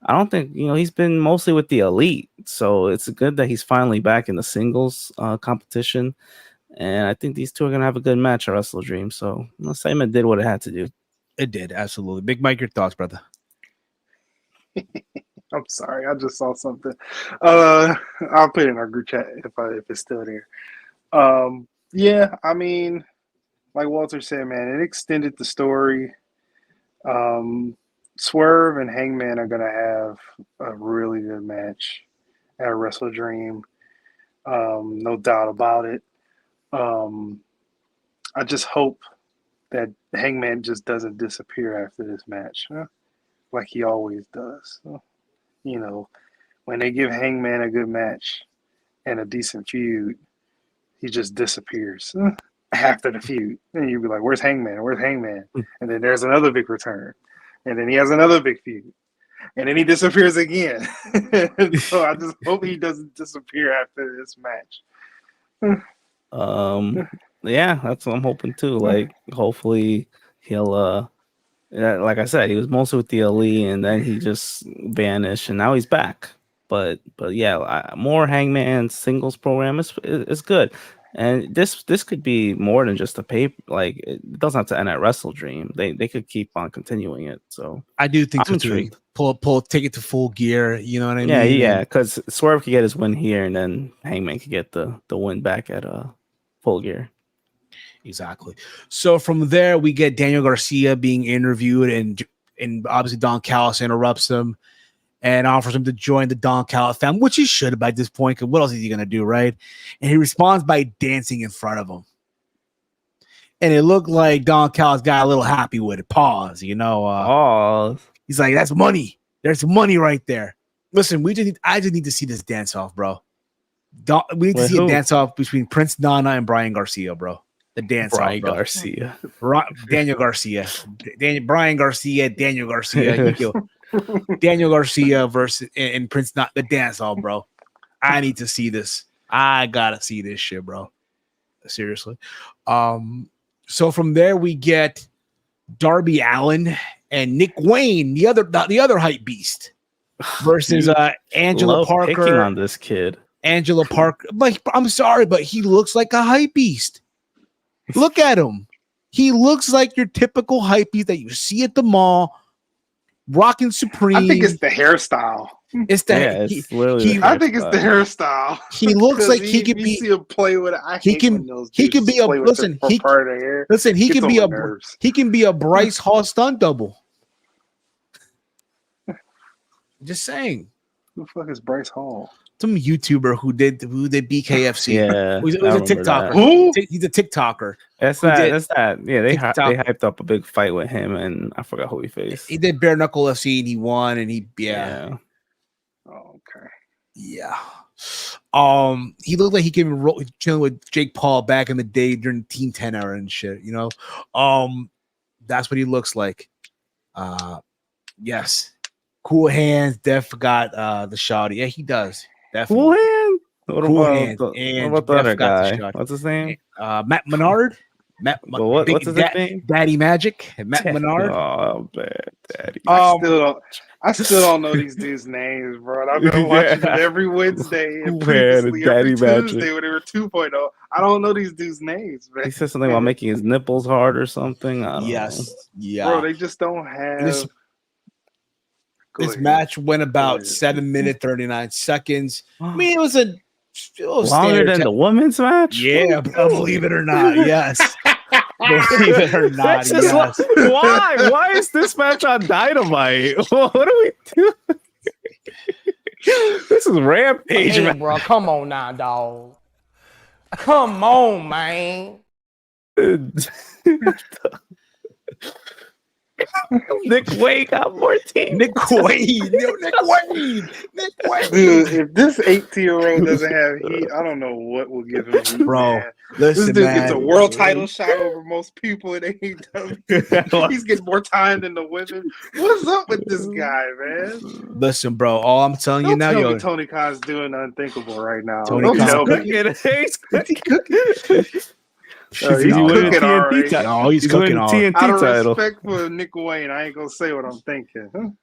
I don't think he's been mostly with the Elite, so it's good that he's finally back in the singles competition, and I think these two are gonna have a good match at Wrestle Dream. So Simon did what it had to do. It did, absolutely. Big Mike, your thoughts, brother? I'm sorry, I just saw something. I'll put it in our group chat if it's still there. Yeah, I mean, like Walter said, man, it extended the story. Swerve and Hangman are gonna have a really good match at Wrestle Dream. No doubt about it. I just hope that Hangman just doesn't disappear after this match, like he always does. When they give Hangman a good match and a decent feud, he just disappears after the feud. And you'd be like, where's Hangman? Where's Hangman? And then there's another big return. And then he has another big feud. And then he disappears again. So I just hope he doesn't disappear after this match. Yeah, that's what I'm hoping too. Like, hopefully he'll like I said, he was mostly with the Elite, and then he just vanished, and now he's back. But yeah, more Hangman singles program is good, and this could be more than just a paper. Like, it doesn't have to end at Wrestle Dream. They could keep on continuing it. So I do think so too. Take it to Full Gear. You know what I mean? Yeah. Because Swerve could get his win here, and then Hangman could get the win back at Full Gear. Exactly. So from there, we get Daniel Garcia being interviewed, and obviously Don Callis interrupts him and offers him to join the Don Callis family, which he should by this point, because what else is he going to do, right? And he responds by dancing in front of him. And it looked like Don Callis got a little happy with it. Pause, He's like, that's money. There's money right there. Listen, I just need to see this dance off, bro. We need to see a dance off between Prince Nana and Brian Garcia, bro. The dance Brian off, Garcia. Daniel Garcia. Brian Garcia, Daniel Garcia. Daniel Garcia versus and Prince Nana, the dance off, bro. I need to see this. I gotta see this shit, bro. Seriously. So from there we get Darby Allin and Nick Wayne, the other hype beast, versus Angela Parker. Picking on this kid. Angela Parker. But I'm sorry, but he looks like a hype beast. Look at him. He looks like your typical hype beast that you see at the mall, rocking Supreme. I think it's the hairstyle. It's the I think it's the hairstyle. He looks like he could be. See him play with it. He can be a listen. He can be a Bryce Hall stunt double. Just saying. Who the fuck is Bryce Hall? Some YouTuber who did BKFC. Yeah, he was a TikToker. Who? He's a TikToker. That's that. Yeah, they hyped up a big fight with him, and I forgot who he faced. He did bare knuckle FC, and he won, and Oh, okay. Yeah. He looked like he came chilling with Jake Paul back in the day during Team 10 era and shit. That's what he looks like. Yes. Cool hands. Def got the shawty. Yeah, he does. Definitely. Cool hand. What about the other guy? What's his name? Matt Menard. What's his name? Daddy Magic. Matt Menard. Oh, man, Daddy. I still don't know these dudes' names, bro. I've been watching it every Wednesday and previously every Tuesday when they were 2.0. I don't know these dudes' names, man. He said something about making his nipples hard or something. Yes. Yeah. Bro, they just don't have. This match went about 7 minutes 39 seconds. I mean, it was longer than the women's match. Yeah, believe it or not, yes. Believe it or not, yes. Why? Why is this match on Dynamite? What do we do? This is Rampage, Hey, man. bro, come on now, dog. Come on, man. Nick Wayne got more teams. Nick Wayne. Nick Wayne. Nick Wayne. Dude, if this 18-year-old doesn't have heat, I don't know what will give him heat, Bro, man. listen, This dude man. gets a world title shot over most people in AEW. He's getting more time than the women. What's up with this guy, man? Listen, bro. All I'm telling you Don't now, tell yo. me Tony Khan's doing the unthinkable right now. Tony Don't Khan tell me. He's He's winning cooking TNT already. title. Oh, he's cooking winning all right. TNT Out of title. respect for Nick Wayne, I ain't gonna say what I'm thinking. And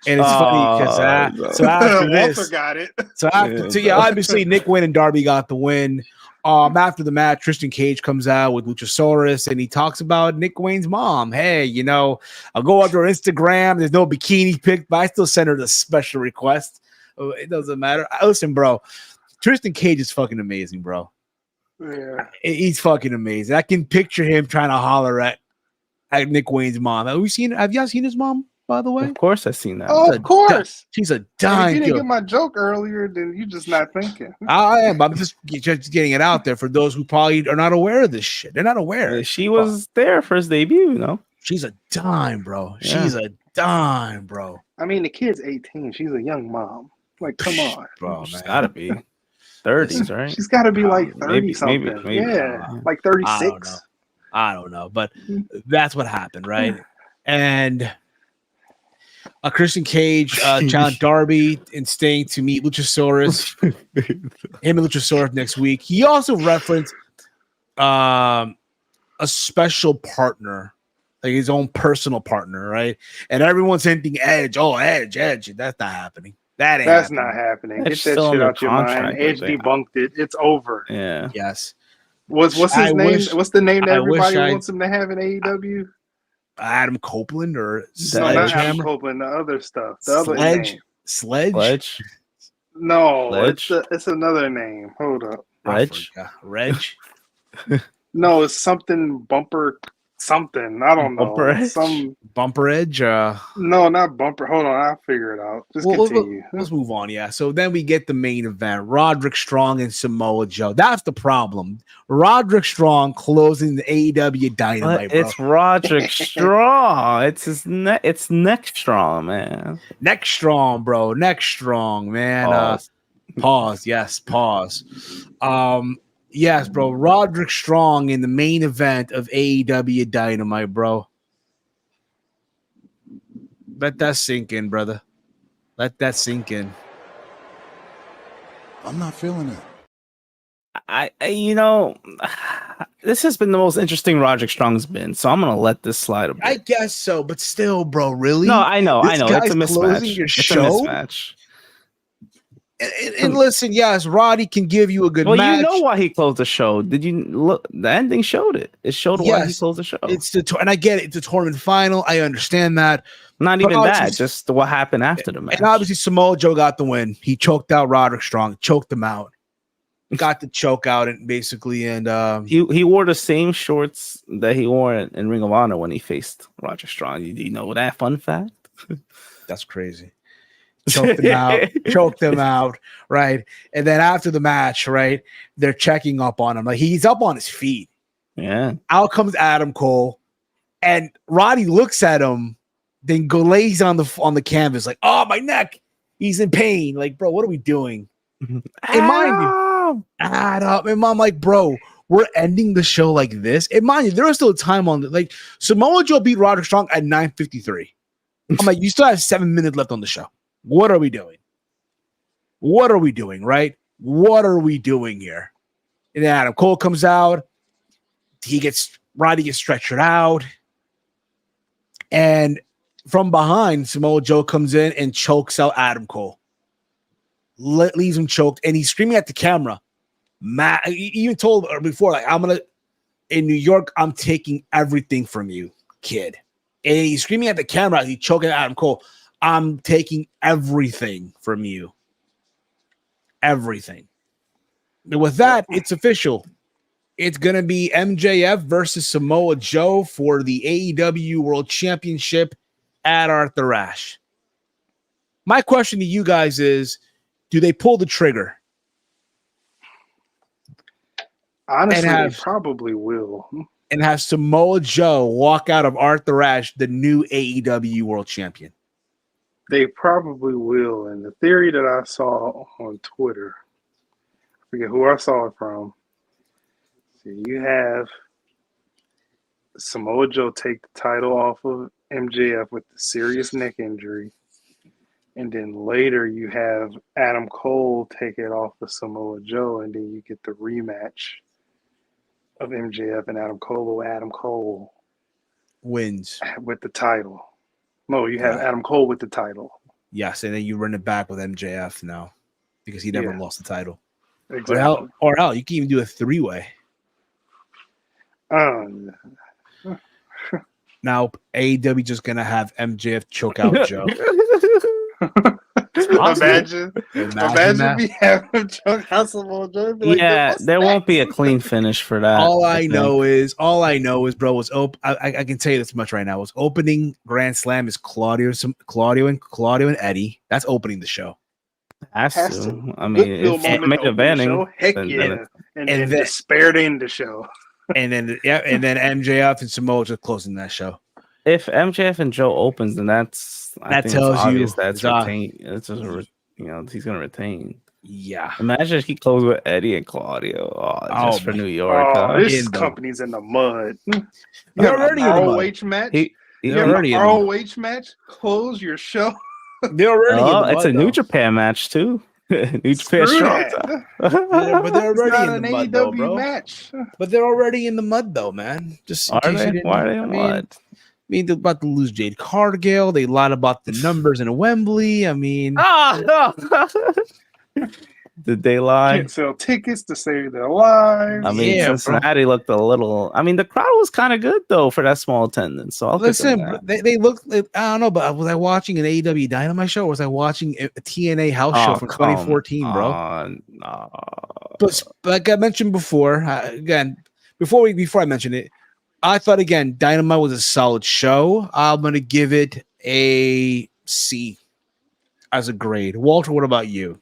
it's funny because so after Walter this, got it. so after obviously Nick Wayne and Darby got the win. After the match, Tristan Cage comes out with Luchasaurus and he talks about Nick Wayne's mom. Hey, you know, I'll go up to her Instagram. There's no bikini pic, but I still send her the special request. It doesn't matter. Listen, bro, Tristan Cage is fucking amazing, bro. Yeah. He's fucking amazing. I can picture him trying to holler at Nick Wayne's mom. Have you guys seen his mom, by the way? Of course, I've seen that. Oh, of course. She's a If dime. you didn't get my joke earlier, then you just not thinking. I am. I'm just getting it out there for those who probably are not aware of this shit. They're not aware. She was there for his debut, you know. She's a dime, bro. Yeah. She's a dime, bro. I mean, the kid's 18. She's a young mom. Like, come on. Bro, She's man. gotta be 30s, right? She's got to be like 30 maybe, something. maybe. Yeah, like I don't 36. know. I don't know, but that's what happened, right? And Christian Cage challenged Darby and Sting to meet Luchasaurus. Him and Luchasaurus next week. He also referenced a special partner, like his own personal partner, right? And everyone's hinting Edge. Oh, Edge. That's not happening. That's not happening. Edge Get that still shit under out your mind. contract, Edge I think. debunked it. It's over. Yeah. Yes. What's his I name? wish- What's the name that I wish everybody I- wants him to have in AEW? Adam Copeland or No, not Adam Sledgehammer? Copeland. The other stuff. The other Sledge? name. Sledge? No, Ledge? it's another name. Hold up. Reg? Reg? No, it's something bumper something. I don't know. Bumper Edge? Some Bumper Edge? no, not bumper. Hold on, I'll figure it out. Just Well, continue. let's move on. Yeah. So then we get the main event: Roderick Strong and Samoa Joe. That's the problem. Roderick Strong closing the AEW Dynamite, bro. It's Roderick Strong. It's his neck. It's neck strong, man. Neck strong, bro. Neck strong, man. Pause. Pause. Yes, pause. Yes, bro. Roderick Strong in the main event of AEW Dynamite, bro. Let that sink in, brother. Let that sink in. I'm not feeling it. I you know, this has been the most interesting Roderick Strong's been, so I'm gonna let this slide a bit. I guess so, but still, bro, really? No, I know. This It's a guy's closing mismatch. your It's show? a mismatch. And listen, yes, Roddy can give you a good Well, match. you know why he closed the show. Did you look? The ending showed it. It showed why he Yes, closed the show. It's and I get it. It's a tournament final. I understand that. Not but even that. obviously- Just what happened after the match. And obviously, Samoa Joe got the win. He choked out Roderick Strong, choked him out, got the choke out, and basically, and He wore the same shorts that he wore in Ring of Honor when he faced Roger Strong. You know that fun fact? that's crazy. Choked him out, right? And then after the match, right, they're checking up on him. Like he's up on his feet. Yeah. Out comes Adam Cole, and Roddy looks at him, then lays on the canvas, like, oh, my neck. He's in pain. Like, bro, what are we doing? And mind you, Adam, and I'm like, bro, we're ending the show like this. And mind you, there was still time on it. Like Samoa Joe beat Roderick Strong at 9:53. I'm like, you still have 7 minutes left on the show. What are we doing? What are we doing, right? What are we doing here? And then Adam Cole comes out. Roddy gets stretchered out. And from behind, Samoa Joe comes in and chokes out Adam Cole. Leaves him choked. And he's screaming at the camera. He even told her before, like, in New York, I'm taking everything from you, kid. And he's screaming at the camera. He's choking at Adam Cole. I'm taking everything from you. Everything. And with that, it's official. It's going to be MJF versus Samoa Joe for the AEW World Championship at Arthur Ashe. My question to you guys is, Do they pull the trigger? Honestly, they probably will. And have Samoa Joe walk out of Arthur Ashe, the new AEW World Champion? They probably will. And the theory that I saw on Twitter, I forget who I saw it from. So you have Samoa Joe take the title off of MJF with the serious neck injury. And then later you have Adam Cole take it off of Samoa Joe, and then you get the rematch of MJF and Adam Cole. Adam Cole wins with the title. No, you have Adam Cole with the title. Yes, and then you run it back with MJF now because he never lost the title. Exactly. Or hell, you can even do a 3-way. Now AEW just gonna have MJF choke out Joe. Imagine we have him choke out Samoa Joe. Yeah, there won't be a clean finish for that. All I know is, bro, was I can tell you this much right now. Was opening Grand Slam is Claudio and Eddie. That's opening the show. Has to. I mean, it's main eventing. Heck yeah, and then spared in the show. And then MJF and Samoa just closing that show. If MJF and Joe opens, then that tells you that's retained. It's just he's gonna retain. Yeah. Imagine if he closed with Eddie and Claudio. Just for New York. This company's in the mud. They're already in the mud. ROH match. He's already in the ROH match. Close your show. They're already in the mud. It's a New Japan match too. New Japan strong. But they're already in the mud, though, bro. Match. But they're already in the mud, though, man. Just in case you didn't. Why are they in the mud? I mean, they're about to lose Jade Cargill. They lied about the numbers in Wembley. I mean, did they lie? Can't sell tickets to save their lives. I mean, Cincinnati looked a little. I mean, the crowd was kind of good though for that small attendance. So listen, they looked. I don't know, but was I watching an AEW Dynamite show, or was I watching a TNA house show from 2014, bro? No. But like I mentioned before, before I mention it, I thought again Dynamite was a solid show. I'm gonna give it a C as a grade. Walter, what about you?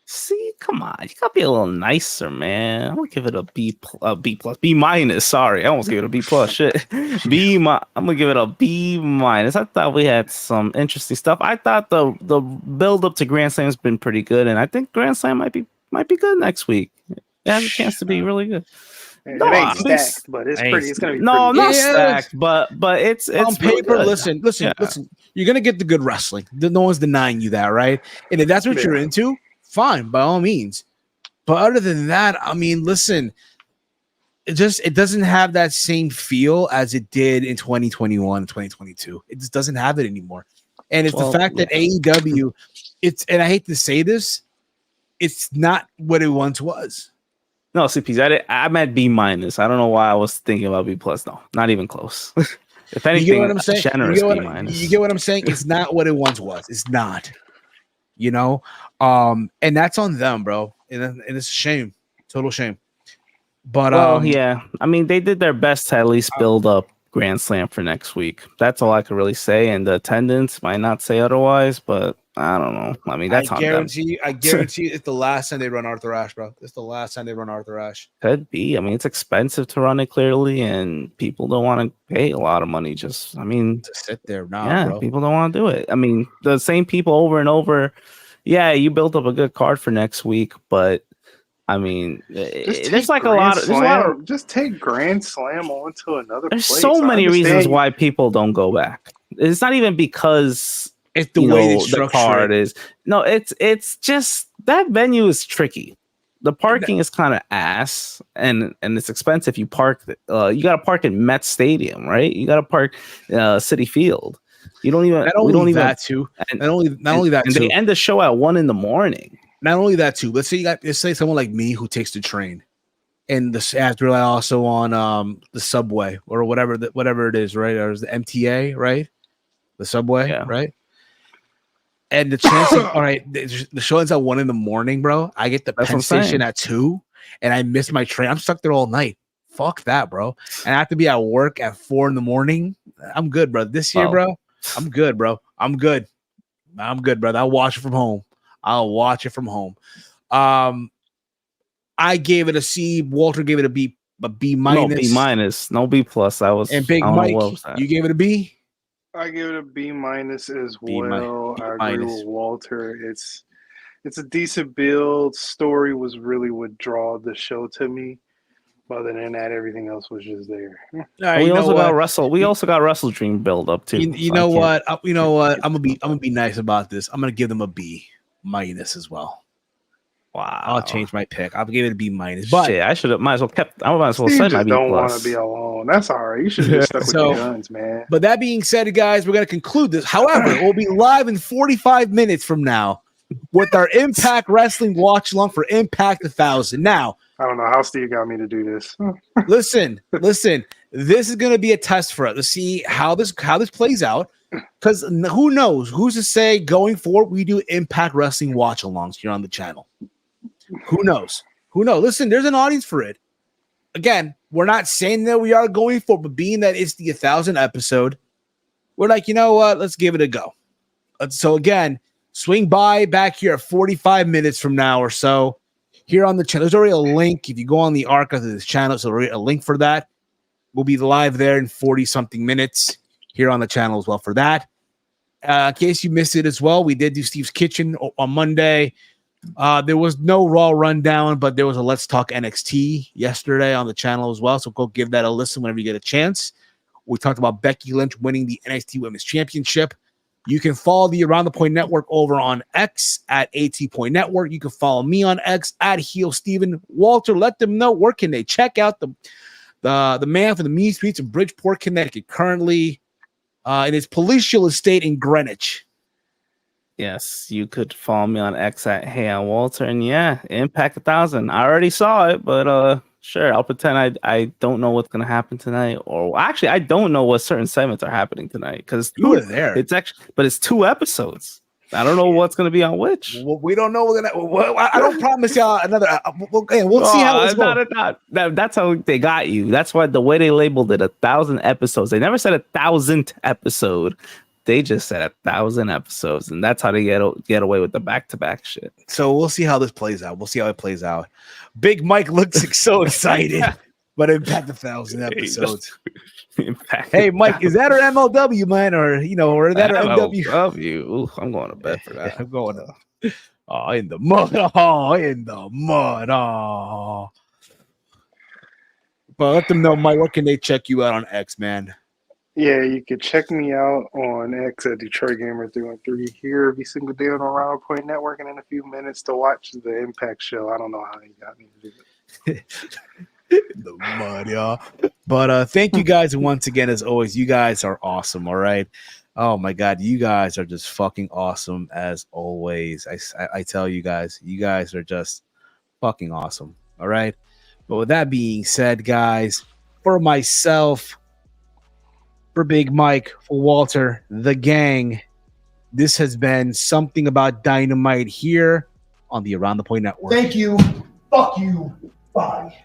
See, come on, you gotta be a little nicer, man. I'm gonna give it a B plus, B minus. Sorry, I almost gave it a B plus. Shit, I'm gonna give it a B minus. I thought we had some interesting stuff. I thought the build up to Grand Slam has been pretty good, and I think Grand Slam might be good next week. It has a chance to be really good. It ain't stacked, but it's pretty. It's gonna be not stacked, but it's on paper. Really listen. You're gonna get the good wrestling. No one's denying you that, right? And if that's what you're into, fine, by all means. But other than that, I mean, listen, it doesn't have that same feel as it did in 2021, 2022. It just doesn't have it anymore. And it's the fact that AEW, and I hate to say this, it's not what it once was. No, CPs, I'm at B minus. I don't know why I was thinking about B plus. No, not even close. If anything, you get what I'm saying? Generous B minus. You get what I'm saying? It's not what it once was. It's not. And that's on them, bro. And it's a shame, total shame. But yeah, I mean, they did their best to at least build up Grand Slam for next week. That's all I could really say. And the attendance might not say otherwise, but I don't know. I mean, that's I guarantee it's the last time they run Arthur Ashe, bro. It's the last time they run Arthur Ashe. Could be. I mean, it's expensive to run it clearly, and people don't want to pay a lot of money. To sit there now, bro. People don't want to do it. I mean, the same people over and over. Yeah, you built up a good card for next week, but I mean, there's like a lot of just take Grand Slam on to another there's place. So many reasons why people don't go back. It's not even because it's the way the card is. No, it's just that venue is tricky. The parking is kind of ass, and it's expensive. You park, you got to park at Met Stadium, right? You got to park Citi Field. You don't even. Not only that too. Not only that. And too. They end the show at 1 a.m. Not only that too. Let's say someone like me who takes the train, and after also on the subway or whatever it is, right? Or is the MTA, right? The subway, right? And the chance of, all right, the show ends at 1 a.m, bro. I get the Penn Station at 2, and I miss my train. I'm stuck there all night. Fuck that, bro. And I have to be at work at 4 a.m. I'm good, bro. This year, bro, I'm good, bro. I'm good, brother. I'll watch it from home. I'll watch it from home. I gave it a C. Walter gave it a B minus. No, B minus. No B plus. And Big Mike, you gave it a B? I give it a B minus as B well. I agree minus. with Walter. It's a decent build. Story was really what drew the show to me. Other than that, everything else was just there. We also got Russell. We also got Russell Dream build up too. You know what? You know what? I'm gonna be nice about this. I'm gonna give them a B minus as well. Wow. I'll change my pick. I'll give it a B minus. But shit, I should have might as well kept. I might as well Steve said my just B don't plus. want to be alone. That's all right. You should have just stuck with your guns, man. But that being said, guys, we're gonna conclude this. However, we'll be live in 45 minutes from now with our Impact Wrestling watch along for Impact 1000. Now, I don't know how Steve got me to do this. listen. This is going to be a test for us to see how this plays out. Because who knows? Who's to say going forward we do Impact Wrestling watch-alongs here on the channel? Who knows? Listen, there's an audience for it. Again, we're not saying that we are going for, but being that it's the 1000th episode, we're like, you know what? Let's give it a go. So again, swing by back here at 45 minutes from now or so. Here on the channel, there's already a link. If you go on the archive of this channel, so already a link for that. We'll be live there in 40-something minutes here on the channel as well for that. In case you missed it as well, we did do Steve's Kitchen on Monday. There was no Raw rundown, but there was a Let's Talk NXT yesterday on the channel as well. So go give that a listen whenever you get a chance. We talked about Becky Lynch winning the NXT Women's Championship. You can follow the Around the Point Network over on X at AT Point Network. You can follow me on X at Heel Steven. Walter, let them know where can they check out the man from the mean streets of Bridgeport, Connecticut, currently in his palatial estate in Greenwich. Yes, you could follow me on X at Hey I'm Walter, and yeah, Impact 1000. I already saw it, but sure, I'll pretend I don't know what's gonna happen tonight, or actually I don't know what certain segments are happening tonight because you were there. It's actually, but it's 2 episodes. I don't know what's gonna be on which. Well, we don't know. I don't promise y'all another. We'll see how it's going. That's how they got you. That's why the way they labeled it 1,000 episodes. They never said 1,000th episode. They just said 1,000 episodes, and that's how they get away with the back-to-back shit. So we'll see how this plays out. We'll see how it plays out. Big Mike looks so excited, but Impact 1,000 episodes. Hey, Mike, is that our MLW, man, or that our MW? MLW. Ooh, I'm going to bed for that. I'm going to. Oh, in the mud. Oh, in the mud. Oh. But let them know, Mike. Where can they check you out on X, man? Yeah, you can check me out on X at Detroit Gamer 313 here every single day on the Round Point Network, and in a few minutes to watch the Impact show. I don't know how you got me to do it. The mud, y'all. But thank you guys once again, as always. You guys are awesome. All right. Oh my God, you guys are just fucking awesome as always. I tell you guys are just fucking awesome. All right. But with that being said, guys, for myself, for Big Mike, for Walter, the gang, this has been Something About Dynamite here on the Around the Point Network. Thank you. Fuck you. Bye.